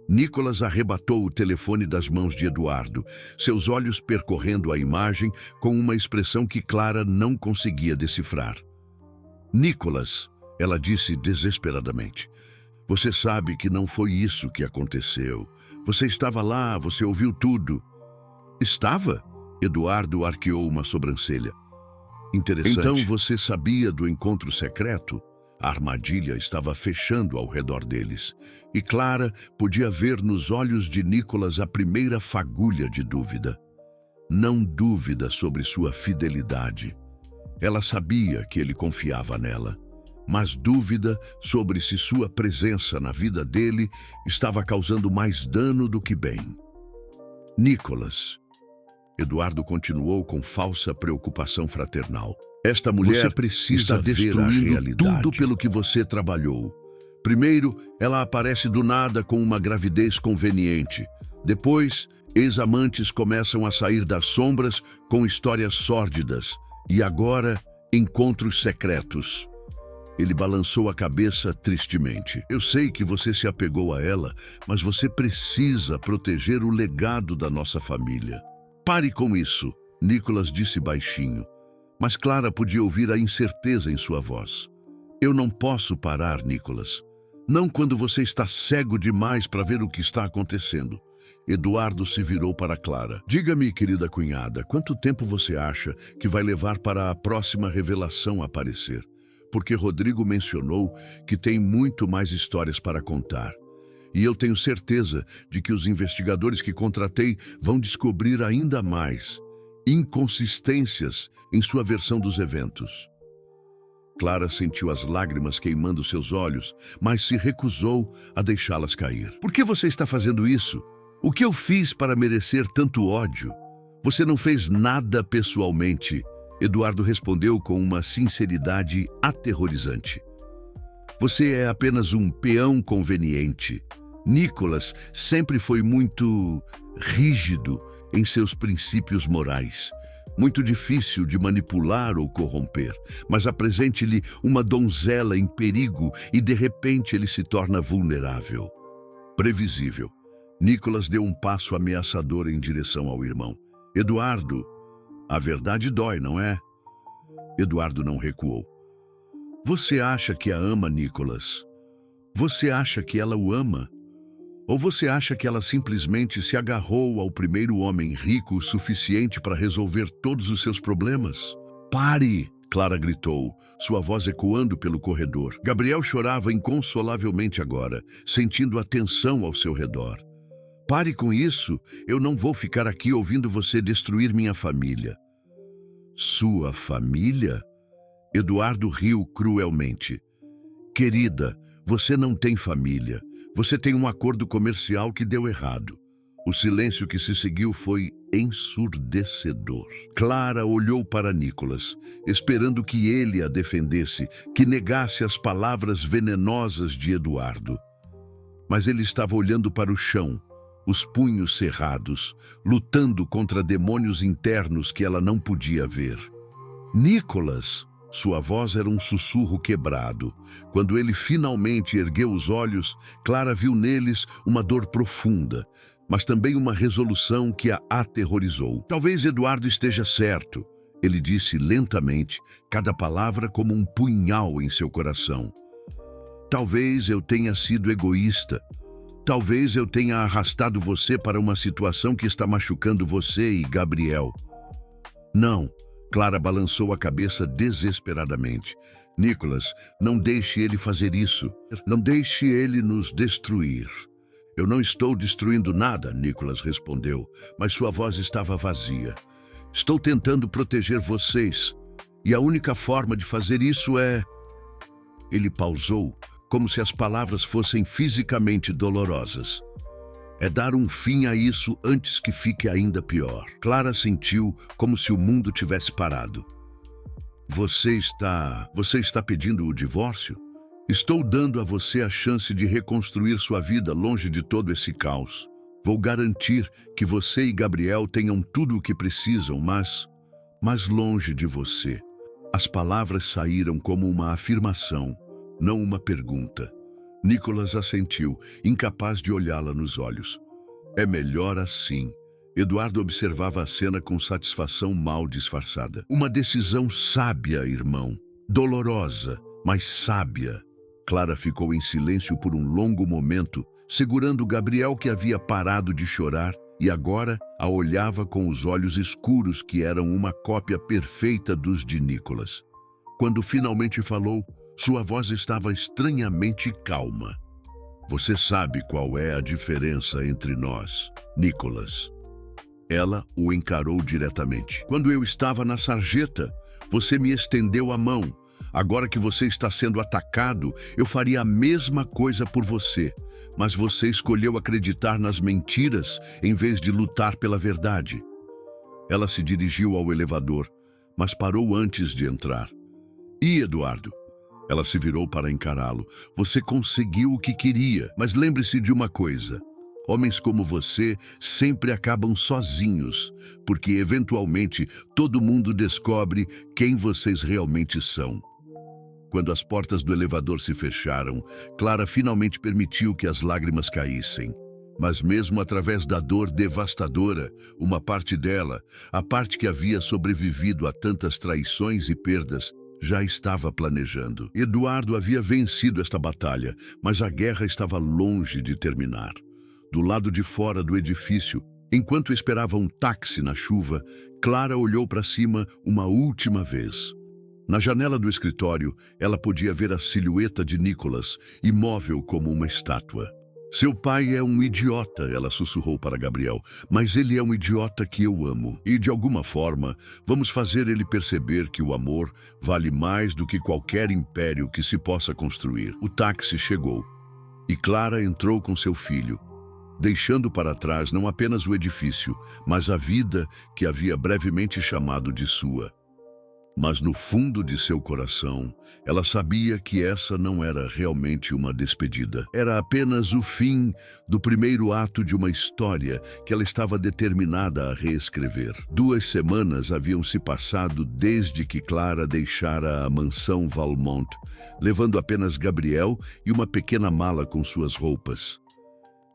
S1: Nicolas arrebatou o telefone das mãos de Eduardo, seus olhos percorrendo a imagem com uma expressão que Clara não conseguia decifrar. "Nicolas", ela disse desesperadamente, "você sabe que não foi isso que aconteceu. Você estava lá, você ouviu tudo." "Estava?" Eduardo arqueou uma sobrancelha. "Interessante. Então você sabia do encontro secreto?" A armadilha estava fechando ao redor deles, e Clara podia ver nos olhos de Nicolas a primeira fagulha de dúvida. Não dúvida sobre sua fidelidade. Ela sabia que ele confiava nela, mas dúvida sobre se sua presença na vida dele estava causando mais dano do que bem. "Nicolas", Eduardo continuou com falsa preocupação fraternal, "esta mulher está destruindo tudo pelo que você trabalhou. Primeiro, ela aparece do nada com uma gravidez conveniente. Depois, ex-amantes começam a sair das sombras com histórias sórdidas. E agora, encontros secretos." Ele balançou a cabeça tristemente. "Eu sei que você se apegou a ela, mas você precisa proteger o legado da nossa família." "Pare com isso", Nicolas disse baixinho, mas Clara podia ouvir a incerteza em sua voz. "Eu não posso parar, Nicolas. Não quando você está cego demais para ver o que está acontecendo." Eduardo se virou para Clara. "Diga-me, querida cunhada, quanto tempo você acha que vai levar para a próxima revelação aparecer? Porque Rodrigo mencionou que tem muito mais histórias para contar. E eu tenho certeza de que os investigadores que contratei vão descobrir ainda mais inconsistências em sua versão dos eventos. Clara sentiu as lágrimas queimando seus olhos, mas se recusou a deixá-las cair. Por que você está fazendo isso? O que eu fiz para merecer tanto ódio? Você não fez nada pessoalmente, Eduardo respondeu com uma sinceridade aterrorizante. Você é apenas um peão conveniente. Nicholas sempre foi muito rígido em seus princípios morais. Muito difícil de manipular ou corromper, mas apresente-lhe uma donzela em perigo e de repente ele se torna vulnerável. Previsível. Nicholas deu um passo ameaçador em direção ao irmão. Eduardo, a verdade dói, não é? Eduardo não recuou. Você acha que a ama, Nicholas? Você acha que ela o ama? Ou você acha que ela simplesmente se agarrou ao primeiro homem rico o suficiente para resolver todos os seus problemas? Pare! Clara gritou, sua voz ecoando pelo corredor. Gabriel chorava inconsolavelmente agora, sentindo a tensão ao seu redor. Pare com isso, eu não vou ficar aqui ouvindo você destruir minha família. Sua família? Eduardo riu cruelmente. Querida, você não tem família. Você tem um acordo comercial que deu errado. O silêncio que se seguiu foi ensurdecedor. Clara olhou para Nicholas, esperando que ele a defendesse, que negasse as palavras venenosas de Eduardo. Mas ele estava olhando para o chão, os punhos cerrados, lutando contra demônios internos que ela não podia ver. Nicholas! Sua voz era um sussurro quebrado. Quando ele finalmente ergueu os olhos, Clara viu neles uma dor profunda, mas também uma resolução que a aterrorizou. Talvez Eduardo esteja certo, ele disse lentamente, cada palavra como um punhal em seu coração. Talvez eu tenha sido egoísta. Talvez eu tenha arrastado você para uma situação que está machucando você e Gabriel. Não. Clara balançou a cabeça desesperadamente. Nicholas, não deixe ele fazer isso. Não deixe ele nos destruir. Eu não estou destruindo nada, Nicholas respondeu, mas sua voz estava vazia. Estou tentando proteger vocês, e a única forma de fazer isso é... Ele pausou, como se as palavras fossem fisicamente dolorosas. É dar um fim a isso antes que fique ainda pior. Clara sentiu como se o mundo tivesse parado. Você está pedindo o divórcio? Estou dando a você a chance de reconstruir sua vida longe de todo esse caos. Vou garantir que você e Gabriel tenham tudo o que precisam, mas longe de você. As palavras saíram como uma afirmação, não uma pergunta. Nicholas assentiu, incapaz de olhá-la nos olhos. É melhor assim. Eduardo observava a cena com satisfação mal disfarçada. Uma decisão sábia, irmão. Dolorosa, mas sábia. Clara ficou em silêncio por um longo momento, segurando Gabriel, que havia parado de chorar e agora a olhava com os olhos escuros que eram uma cópia perfeita dos de Nicholas. Quando finalmente falou, sua voz estava estranhamente calma. Você sabe qual é a diferença entre nós, Nicholas? Ela o encarou diretamente. Quando eu estava na sarjeta, você me estendeu a mão. Agora que você está sendo atacado, eu faria a mesma coisa por você. Mas você escolheu acreditar nas mentiras em vez de lutar pela verdade. Ela se dirigiu ao elevador, mas parou antes de entrar. E Eduardo? Ela se virou para encará-lo. Você conseguiu o que queria, mas lembre-se de uma coisa. Homens como você sempre acabam sozinhos, porque eventualmente todo mundo descobre quem vocês realmente são. Quando as portas do elevador se fecharam, Clara finalmente permitiu que as lágrimas caíssem. Mas mesmo através da dor devastadora, uma parte dela, a parte que havia sobrevivido a tantas traições e perdas, já estava planejando. Eduardo havia vencido esta batalha, mas a guerra estava longe de terminar. Do lado de fora do edifício, enquanto esperava um táxi na chuva, Clara olhou para cima uma última vez. Na janela do escritório, ela podia ver a silhueta de Nicholas, imóvel como uma estátua. Seu pai é um idiota, ela sussurrou para Gabriel, mas ele é um idiota que eu amo. E, de alguma forma, vamos fazer ele perceber que o amor vale mais do que qualquer império que se possa construir. O táxi chegou e Clara entrou com seu filho, deixando para trás não apenas o edifício, mas a vida que havia brevemente chamado de sua. Mas no fundo de seu coração, ela sabia que essa não era realmente uma despedida. Era apenas o fim do primeiro ato de uma história que ela estava determinada a reescrever. 2 semanas haviam se passado desde que Clara deixara a mansão Valmont, levando apenas Gabriel e uma pequena mala com suas roupas.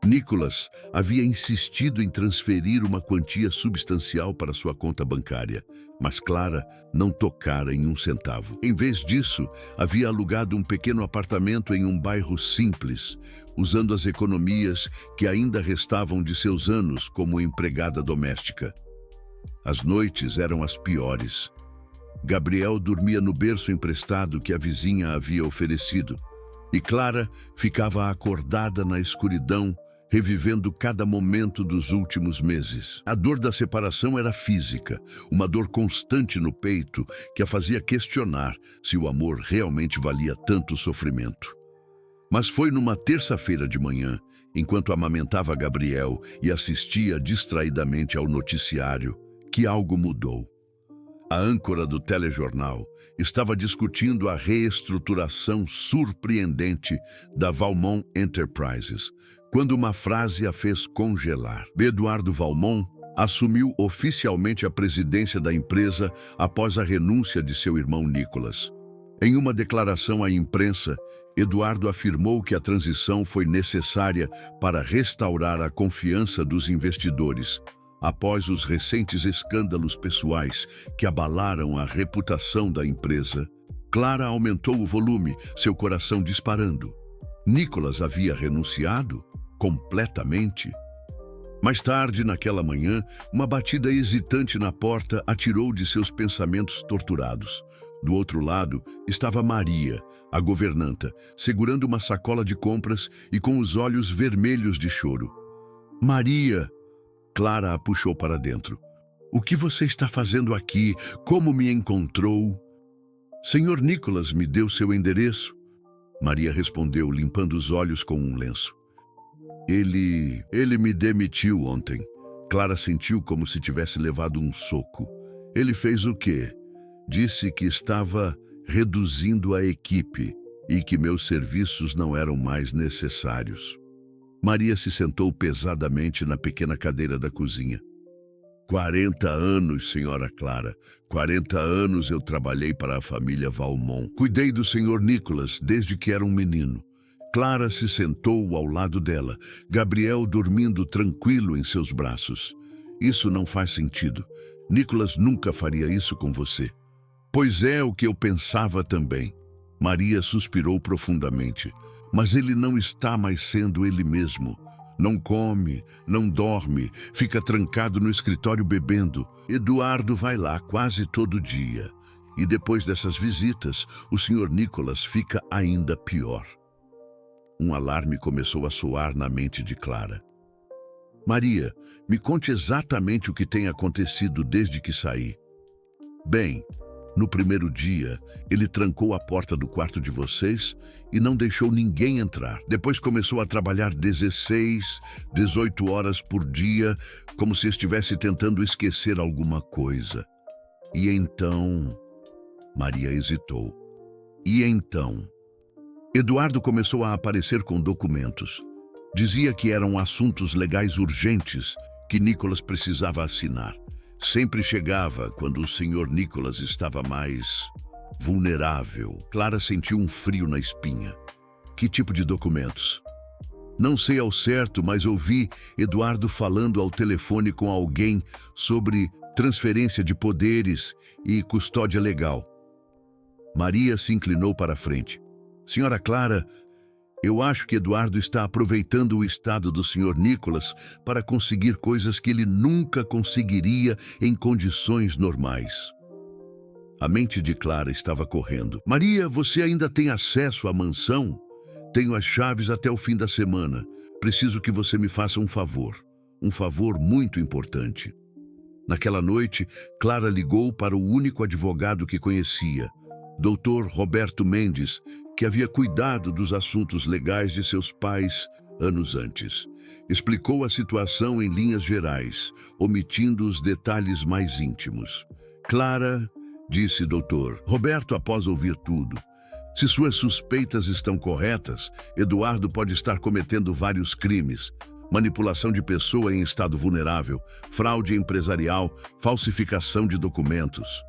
S1: Nicholas havia insistido em transferir uma quantia substancial para sua conta bancária, mas Clara não tocara em um centavo. Em vez disso, havia alugado um pequeno apartamento em um bairro simples, usando as economias que ainda restavam de seus anos como empregada doméstica. As noites eram as piores. Gabriel dormia no berço emprestado que a vizinha havia oferecido, e Clara ficava acordada na escuridão, revivendo cada momento dos últimos meses. A dor da separação era física, uma dor constante no peito que a fazia questionar se o amor realmente valia tanto sofrimento. Mas foi numa terça-feira de manhã, enquanto amamentava Gabriel e assistia distraidamente ao noticiário, que algo mudou. A âncora do telejornal estava discutindo a reestruturação surpreendente da Valmont Enterprises, quando uma frase a fez congelar. Eduardo Valmont assumiu oficialmente a presidência da empresa após a renúncia de seu irmão Nicholas. Em uma declaração à imprensa, Eduardo afirmou que a transição foi necessária para restaurar a confiança dos investidores, após os recentes escândalos pessoais que abalaram a reputação da empresa. Clara aumentou o volume, seu coração disparando. Nicholas havia renunciado? Completamente? Mais tarde, naquela manhã, uma batida hesitante na porta a tirou de seus pensamentos torturados. Do outro lado estava Maria, a governanta, segurando uma sacola de compras e com os olhos vermelhos de choro. Maria! Clara a puxou para dentro. O que você está fazendo aqui? Como me encontrou? Senhor Nicholas me deu seu endereço. Maria respondeu, limpando os olhos com um lenço. Ele me demitiu ontem. Clara sentiu como se tivesse levado um soco. Ele fez o quê? Disse que estava reduzindo a equipe e que meus serviços não eram mais necessários. Maria se sentou pesadamente na pequena cadeira da cozinha. 40 anos, senhora Clara. 40 anos eu trabalhei para a família Valmont. Cuidei do senhor Nicholas desde que era um menino. Clara se sentou ao lado dela, Gabriel dormindo tranquilo em seus braços. Isso não faz sentido. Nicholas nunca faria isso com você. Pois é o que eu pensava também. Maria suspirou profundamente. Mas ele não está mais sendo ele mesmo. Não come, não dorme, fica trancado no escritório bebendo. Eduardo vai lá quase todo dia. E depois dessas visitas, o Sr. Nicholas fica ainda pior. Um alarme começou a soar na mente de Clara. Maria, me conte exatamente o que tem acontecido desde que saí. Bem, no primeiro dia, ele trancou a porta do quarto de vocês e não deixou ninguém entrar. Depois começou a trabalhar 16, 18 horas por dia, como se estivesse tentando esquecer alguma coisa. E então... Maria hesitou. E então... Eduardo começou a aparecer com documentos. Dizia que eram assuntos legais urgentes que Nicholas precisava assinar. Sempre chegava quando o Sr. Nicholas estava mais vulnerável. Clara sentiu um frio na espinha. Que tipo de documentos? Não sei ao certo, mas ouvi Eduardo falando ao telefone com alguém sobre transferência de poderes e custódia legal. Maria se inclinou para a frente. Senhora Clara, eu acho que Eduardo está aproveitando o estado do Sr. Nicholas para conseguir coisas que ele nunca conseguiria em condições normais. A mente de Clara estava correndo. Maria, você ainda tem acesso à mansão? Tenho as chaves até o fim da semana. Preciso que você me faça um favor muito importante. Naquela noite, Clara ligou para o único advogado que conhecia, Dr. Roberto Mendes, que havia cuidado dos assuntos legais de seus pais anos antes. Explicou a situação em linhas gerais, omitindo os detalhes mais íntimos. Clara, disse Dr. Roberto após ouvir tudo, se suas suspeitas estão corretas, Eduardo pode estar cometendo vários crimes: manipulação de pessoa em estado vulnerável, fraude empresarial, falsificação de documentos.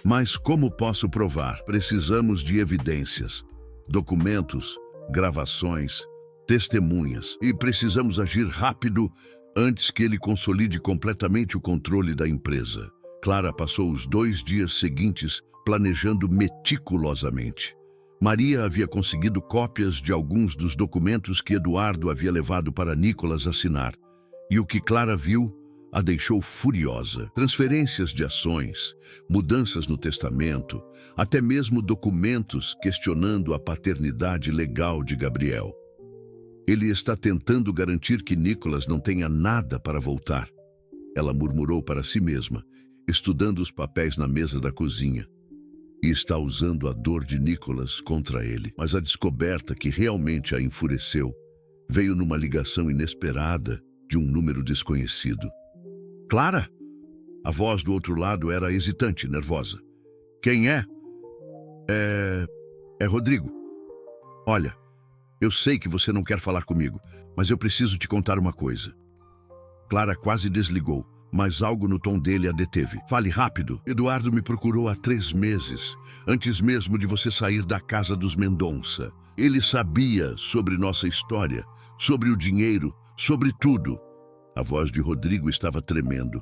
S1: Mas como posso provar? Precisamos de evidências, documentos, gravações, testemunhas. E precisamos agir rápido antes que ele consolide completamente o controle da empresa. Clara passou os 2 dias seguintes planejando meticulosamente. Maria havia conseguido cópias de alguns dos documentos que Eduardo havia levado para Nicolas assinar. E o que Clara viu a deixou furiosa. Transferências de ações, mudanças no testamento, até mesmo documentos questionando a paternidade legal de Gabriel. Ele está tentando garantir que Nicolas não tenha nada para voltar. Ela murmurou para si mesma, estudando os papéis na mesa da cozinha. E está usando a dor de Nicolas contra ele. Mas a descoberta que realmente a enfureceu veio numa ligação inesperada de um número desconhecido. Clara? A voz do outro lado era hesitante, nervosa. Quem é? É Rodrigo. Olha, eu sei que você não quer falar comigo, mas eu preciso te contar uma coisa. Clara quase desligou, mas algo no tom dele a deteve. Fale rápido. Eduardo me procurou há 3 meses, antes mesmo de você sair da casa dos Mendonça. Ele sabia sobre nossa história, sobre o dinheiro, sobre tudo. A voz de Rodrigo estava tremendo.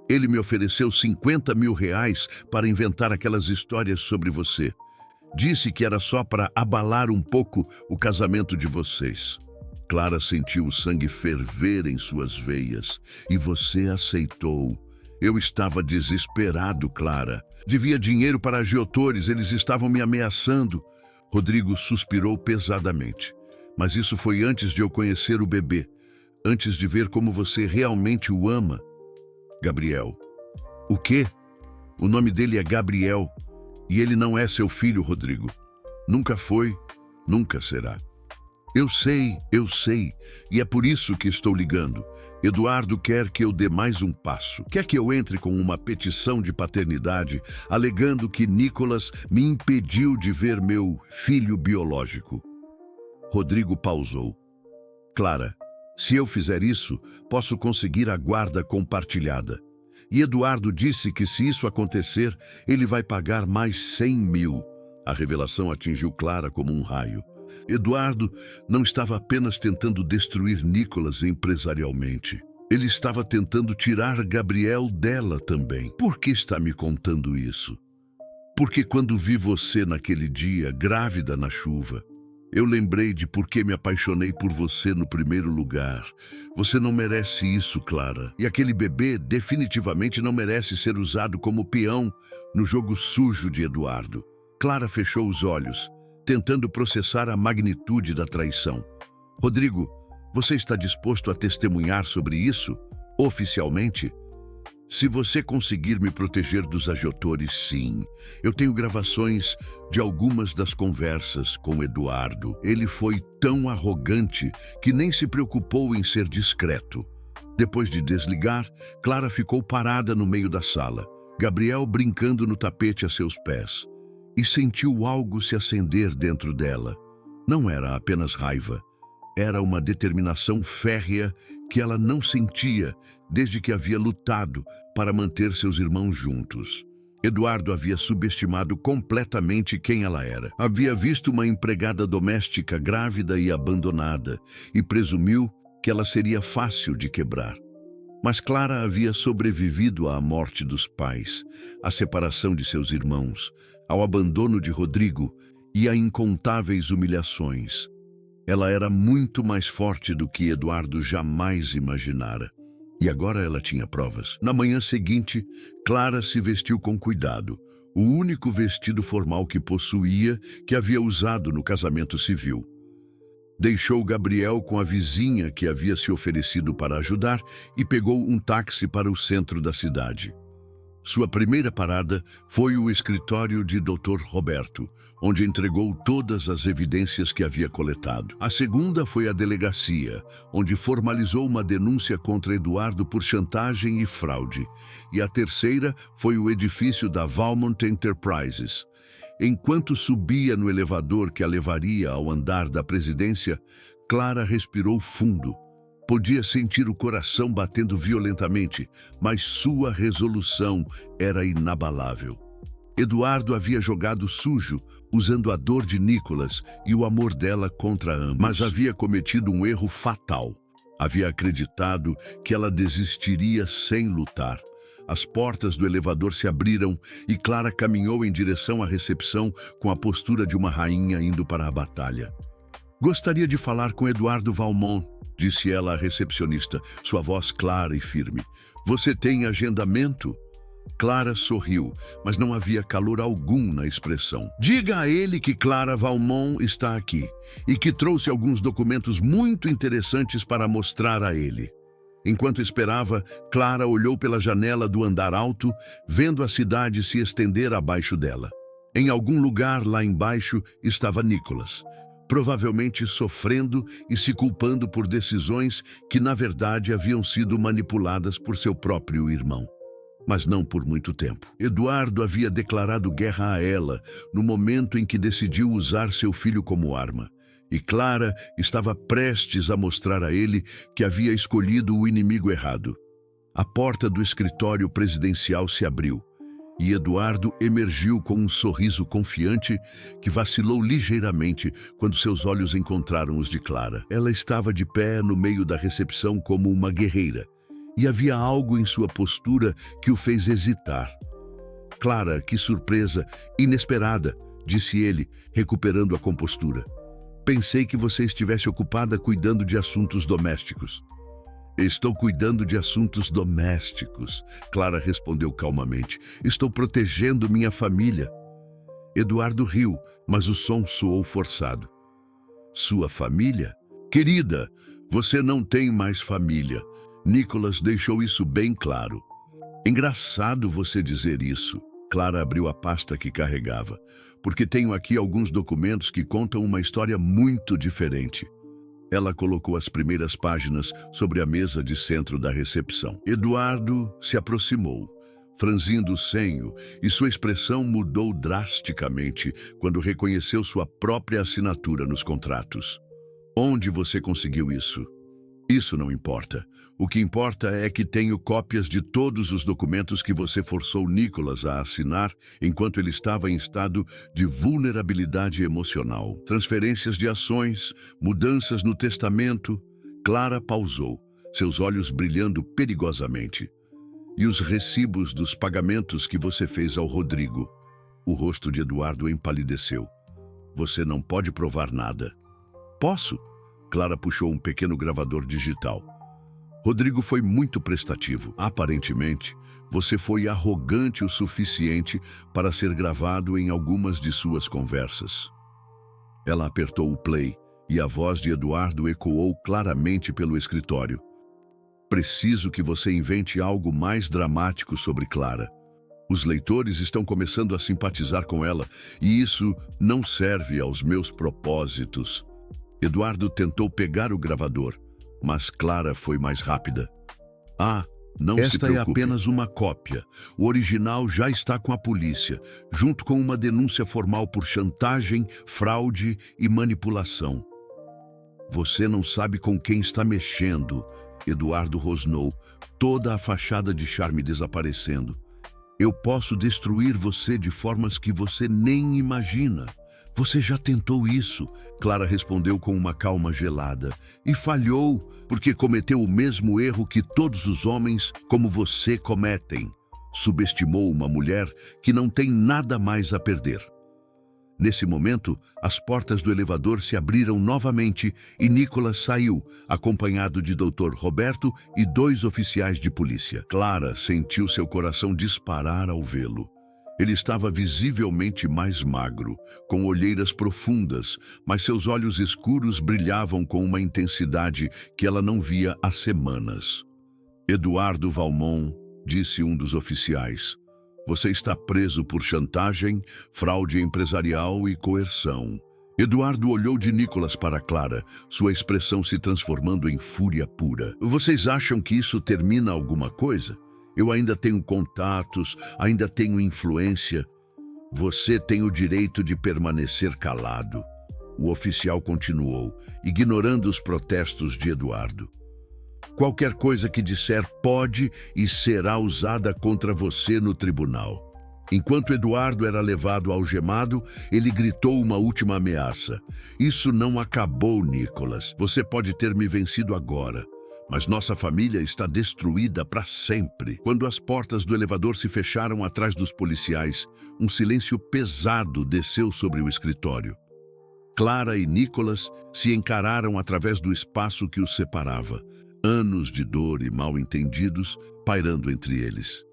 S1: Ele me ofereceu 50 mil reais para inventar aquelas histórias sobre você. Disse que era só para abalar um pouco o casamento de vocês. Clara sentiu o sangue ferver em suas veias. E você aceitou. Eu estava desesperado, Clara. Devia dinheiro para agiotores, eles estavam me ameaçando. Rodrigo suspirou pesadamente. Mas isso foi antes de eu conhecer o bebê. Antes de ver como você realmente o ama. Gabriel. O quê? O nome dele é Gabriel. E ele não é seu filho, Rodrigo. Nunca foi, nunca será. Eu sei, e é por isso que estou ligando. Eduardo quer que eu dê mais um passo. Quer que eu entre com uma petição de paternidade, alegando que Nicolas me impediu de ver meu filho biológico. Rodrigo pausou. Clara, se eu fizer isso, posso conseguir a guarda compartilhada. E Eduardo disse que se isso acontecer, ele vai pagar mais 100 mil. A revelação atingiu Clara como um raio. Eduardo não estava apenas tentando destruir Nicolas empresarialmente. Ele estava tentando tirar Gabriel dela também. Por que está me contando isso? Porque quando vi você naquele dia, grávida na chuva, eu lembrei de por que me apaixonei por você no primeiro lugar. Você não merece isso, Clara. E aquele bebê definitivamente não merece ser usado como peão no jogo sujo de Eduardo. Clara fechou os olhos, tentando processar a magnitude da traição. Rodrigo, você está disposto a testemunhar sobre isso, oficialmente? Se você conseguir me proteger dos agiotores, sim. Eu tenho gravações de algumas das conversas com Eduardo. Ele foi tão arrogante que nem se preocupou em ser discreto. Depois de desligar, Clara ficou parada no meio da sala, Gabriel brincando no tapete a seus pés, e sentiu algo se acender dentro dela. Não era apenas raiva. Era uma determinação férrea que ela não sentia desde que havia lutado para manter seus irmãos juntos. Eduardo havia subestimado completamente quem ela era. Havia visto uma empregada doméstica grávida e abandonada e presumiu que ela seria fácil de quebrar. Mas Clara havia sobrevivido à morte dos pais, à separação de seus irmãos, ao abandono de Rodrigo e a incontáveis humilhações. Ela era muito mais forte do que Eduardo jamais imaginara. E agora ela tinha provas. Na manhã seguinte, Clara se vestiu com cuidado, o único vestido formal que possuía, que havia usado no casamento civil. Deixou Gabriel com a vizinha que havia se oferecido para ajudar e pegou um táxi para o centro da cidade. Sua primeira parada foi o escritório de Dr. Roberto, onde entregou todas as evidências que havia coletado. A segunda foi a delegacia, onde formalizou uma denúncia contra Eduardo por chantagem e fraude. E a terceira foi o edifício da Valmont Enterprises. Enquanto subia no elevador que a levaria ao andar da presidência, Clara respirou fundo. Podia sentir o coração batendo violentamente, mas sua resolução era inabalável. Eduardo havia jogado sujo, usando a dor de Nicholas e o amor dela contra ambos. Mas havia cometido um erro fatal. Havia acreditado que ela desistiria sem lutar. As portas do elevador se abriram e Clara caminhou em direção à recepção com a postura de uma rainha indo para a batalha. Gostaria de falar com Eduardo Valmont, disse ela à recepcionista, sua voz clara e firme. Você tem agendamento? Clara sorriu, mas não havia calor algum na expressão. Diga a ele que Clara Valmont está aqui e que trouxe alguns documentos muito interessantes para mostrar a ele. Enquanto esperava, Clara olhou pela janela do andar alto, vendo a cidade se estender abaixo dela. Em algum lugar lá embaixo estava Nicholas, provavelmente sofrendo e se culpando por decisões que, na verdade, haviam sido manipuladas por seu próprio irmão. Mas não por muito tempo. Eduardo havia declarado guerra a ela no momento em que decidiu usar seu filho como arma. E Clara estava prestes a mostrar a ele que havia escolhido o inimigo errado. A porta do escritório presidencial se abriu e Eduardo emergiu com um sorriso confiante que vacilou ligeiramente quando seus olhos encontraram os de Clara. Ela estava de pé no meio da recepção como uma guerreira e havia algo em sua postura que o fez hesitar. Clara, que surpresa, inesperada, disse ele, recuperando a compostura. Pensei que você estivesse ocupada cuidando de assuntos domésticos. Estou cuidando de assuntos domésticos, Clara respondeu calmamente. Estou protegendo minha família. Eduardo riu, mas o som soou forçado. Sua família? Querida, você não tem mais família. Nicholas deixou isso bem claro. Engraçado você dizer isso. Clara abriu a pasta que carregava, porque tenho aqui alguns documentos que contam uma história muito diferente. Ela colocou as primeiras páginas sobre a mesa de centro da recepção. Eduardo se aproximou, franzindo o senho, e sua expressão mudou drasticamente quando reconheceu sua própria assinatura nos contratos. Onde você conseguiu isso? Isso não importa. O que importa é que tenho cópias de todos os documentos que você forçou Nicholas a assinar enquanto ele estava em estado de vulnerabilidade emocional. Transferências de ações, mudanças no testamento. Clara pausou, seus olhos brilhando perigosamente. E os recibos dos pagamentos que você fez ao Rodrigo. O rosto de Eduardo empalideceu. Você não pode provar nada. Posso? Clara puxou um pequeno gravador digital. Rodrigo foi muito prestativo. Aparentemente, você foi arrogante o suficiente para ser gravado em algumas de suas conversas. Ela apertou o play e a voz de Eduardo ecoou claramente pelo escritório. Preciso que você invente algo mais dramático sobre Clara. Os leitores estão começando a simpatizar com ela e isso não serve aos meus propósitos. Eduardo tentou pegar o gravador, mas Clara foi mais rápida. Não se preocupe. Esta é apenas uma cópia. O original já está com a polícia, junto com uma denúncia formal por chantagem, fraude e manipulação. Você não sabe com quem está mexendo, Eduardo rosnou, toda a fachada de charme desaparecendo. Eu posso destruir você de formas que você nem imagina. Você já tentou isso, Clara respondeu com uma calma gelada. E falhou, porque cometeu o mesmo erro que todos os homens como você cometem. Subestimou uma mulher que não tem nada mais a perder. Nesse momento, as portas do elevador se abriram novamente e Nicholas saiu, acompanhado de Dr. Roberto e 2 oficiais de polícia. Clara sentiu seu coração disparar ao vê-lo. Ele estava visivelmente mais magro, com olheiras profundas, mas seus olhos escuros brilhavam com uma intensidade que ela não via há semanas. Eduardo Valmont, disse um dos oficiais, você está preso por chantagem, fraude empresarial e coerção. Eduardo olhou de Nicolas para Clara, sua expressão se transformando em fúria pura. Vocês acham que isso termina alguma coisa? Eu ainda tenho contatos, ainda tenho influência. Você tem o direito de permanecer calado. O oficial continuou, ignorando os protestos de Eduardo. Qualquer coisa que disser pode e será usada contra você no tribunal. Enquanto Eduardo era levado algemado, ele gritou uma última ameaça. Isso não acabou, Nicolas. Você pode ter me vencido agora, mas nossa família está destruída para sempre. Quando as portas do elevador se fecharam atrás dos policiais, um silêncio pesado desceu sobre o escritório. Clara e Nicolas se encararam através do espaço que os separava. Anos de dor e mal-entendidos pairando entre eles.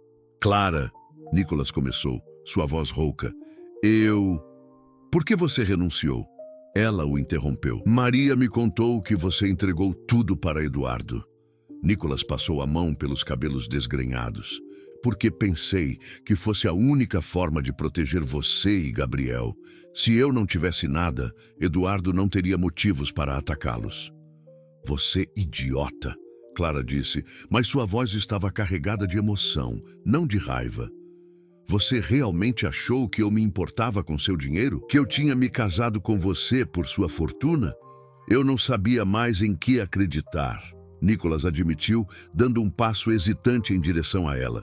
S1: Clara, Nicolas começou, sua voz rouca. Por que você renunciou? Ela o interrompeu. Maria me contou que você entregou tudo para Eduardo. Nicolas passou a mão pelos cabelos desgrenhados. Porque pensei que fosse a única forma de proteger você e Gabriel. Se eu não tivesse nada, Eduardo não teria motivos para atacá-los. Você idiota, Clara disse, mas sua voz estava carregada de emoção, não de raiva. Você realmente achou que eu me importava com seu dinheiro? Que eu tinha me casado com você por sua fortuna? Eu não sabia mais em que acreditar, Nicolas admitiu, dando um passo hesitante em direção a ela.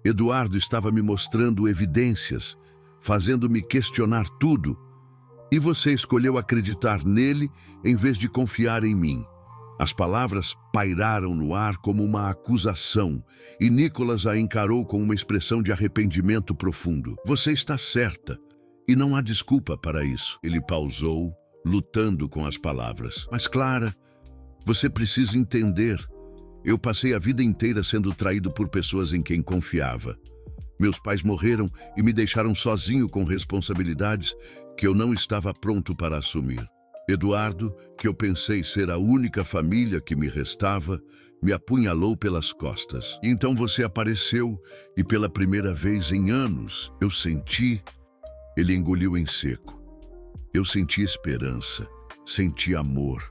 S1: Eduardo estava me mostrando evidências, fazendo-me questionar tudo. E você escolheu acreditar nele em vez de confiar em mim. As palavras pairaram no ar como uma acusação, e Nicolas a encarou com uma expressão de arrependimento profundo. Você está certa, e não há desculpa para isso. Ele pausou, lutando com as palavras. Mas, Clara, você precisa entender. Eu passei a vida inteira sendo traído por pessoas em quem confiava. Meus pais morreram e me deixaram sozinho com responsabilidades que eu não estava pronto para assumir. Eduardo, que eu pensei ser a única família que me restava, me apunhalou pelas costas. Então você apareceu e pela primeira vez em anos eu senti... Ele engoliu em seco. Eu senti esperança, senti amor.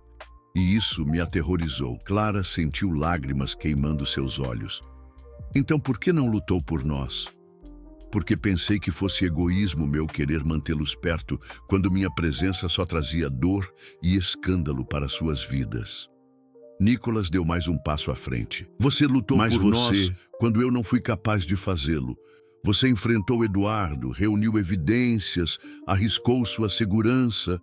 S1: E isso me aterrorizou. Clara sentiu lágrimas queimando seus olhos. Então por que não lutou por nós? Porque pensei que fosse egoísmo meu querer mantê-los perto quando minha presença só trazia dor e escândalo para suas vidas. Nicolas deu mais um passo à frente. Você lutou por nós quando eu não fui capaz de fazê-lo. Você enfrentou Eduardo, reuniu evidências, arriscou sua segurança.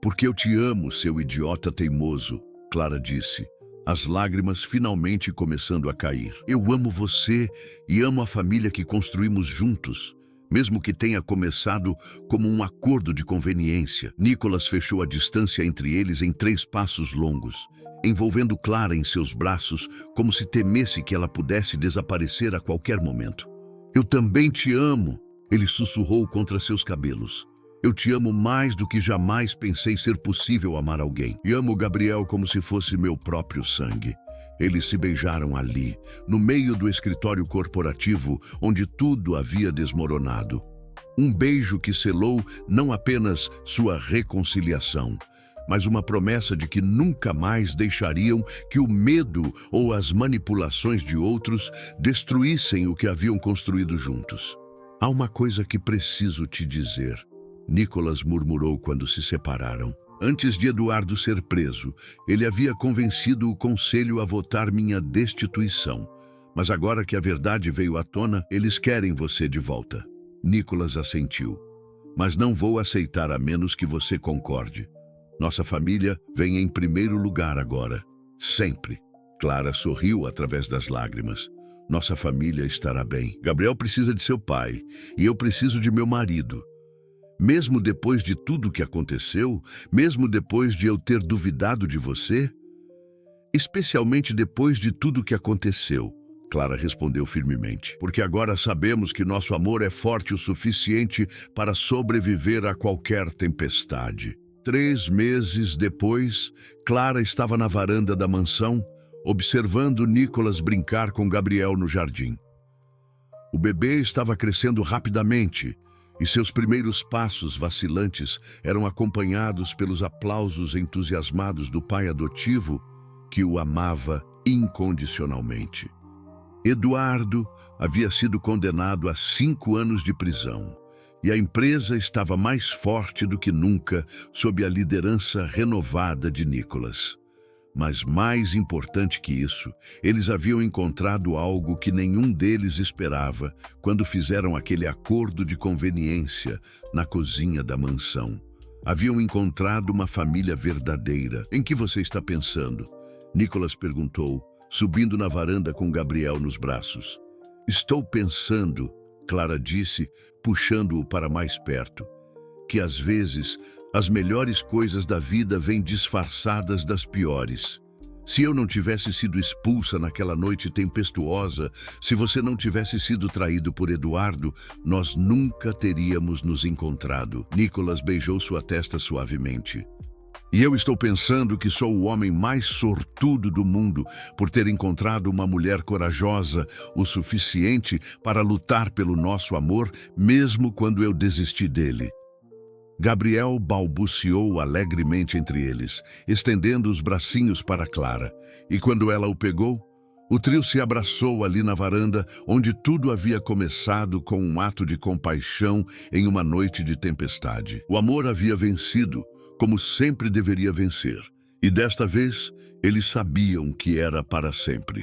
S1: Porque eu te amo, seu idiota teimoso, Clara disse. As lágrimas finalmente começando a cair. Eu amo você e amo a família que construímos juntos, mesmo que tenha começado como um acordo de conveniência. Nicolas fechou a distância entre eles em 3 passos longos, envolvendo Clara em seus braços, como se temesse que ela pudesse desaparecer a qualquer momento. Eu também te amo, ele sussurrou contra seus cabelos. Eu te amo mais do que jamais pensei ser possível amar alguém. E amo Gabriel como se fosse meu próprio sangue. Eles se beijaram ali, no meio do escritório corporativo, onde tudo havia desmoronado. Um beijo que selou não apenas sua reconciliação, mas uma promessa de que nunca mais deixariam que o medo ou as manipulações de outros destruíssem o que haviam construído juntos. Há uma coisa que preciso te dizer, Nicolas murmurou quando se separaram. Antes de Eduardo ser preso, ele havia convencido o conselho a votar minha destituição. Mas agora que a verdade veio à tona, eles querem você de volta. Nicolas assentiu. Mas não vou aceitar a menos que você concorde. Nossa família vem em primeiro lugar agora. Sempre. Clara sorriu através das lágrimas. Nossa família estará bem. Gabriel precisa de seu pai e eu preciso de meu marido. Mesmo depois de tudo que aconteceu, mesmo depois de eu ter duvidado de você, especialmente depois de tudo que aconteceu, Clara respondeu firmemente, porque agora sabemos que nosso amor é forte o suficiente para sobreviver a qualquer tempestade. 3 meses depois, Clara estava na varanda da mansão, observando Nicholas brincar com Gabriel no jardim. O bebê estava crescendo rapidamente e seus primeiros passos vacilantes eram acompanhados pelos aplausos entusiasmados do pai adotivo que o amava incondicionalmente. Eduardo havia sido condenado a 5 anos de prisão e a empresa estava mais forte do que nunca sob a liderança renovada de Nicholas. Mas mais importante que isso, eles haviam encontrado algo que nenhum deles esperava quando fizeram aquele acordo de conveniência na cozinha da mansão. Haviam encontrado uma família verdadeira. Em que você está pensando? Nicholas perguntou, subindo na varanda com Gabriel nos braços. Estou pensando, Clara disse, puxando-o para mais perto, que às vezes as melhores coisas da vida vêm disfarçadas das piores. Se eu não tivesse sido expulsa naquela noite tempestuosa, se você não tivesse sido traído por Eduardo, nós nunca teríamos nos encontrado. Nicholas beijou sua testa suavemente. E eu estou pensando que sou o homem mais sortudo do mundo por ter encontrado uma mulher corajosa o suficiente para lutar pelo nosso amor, mesmo quando eu desisti dele. Gabriel balbuciou alegremente entre eles, estendendo os bracinhos para Clara, e quando ela o pegou, o trio se abraçou ali na varanda, onde tudo havia começado com um ato de compaixão em uma noite de tempestade. O amor havia vencido, como sempre deveria vencer, e desta vez eles sabiam que era para sempre.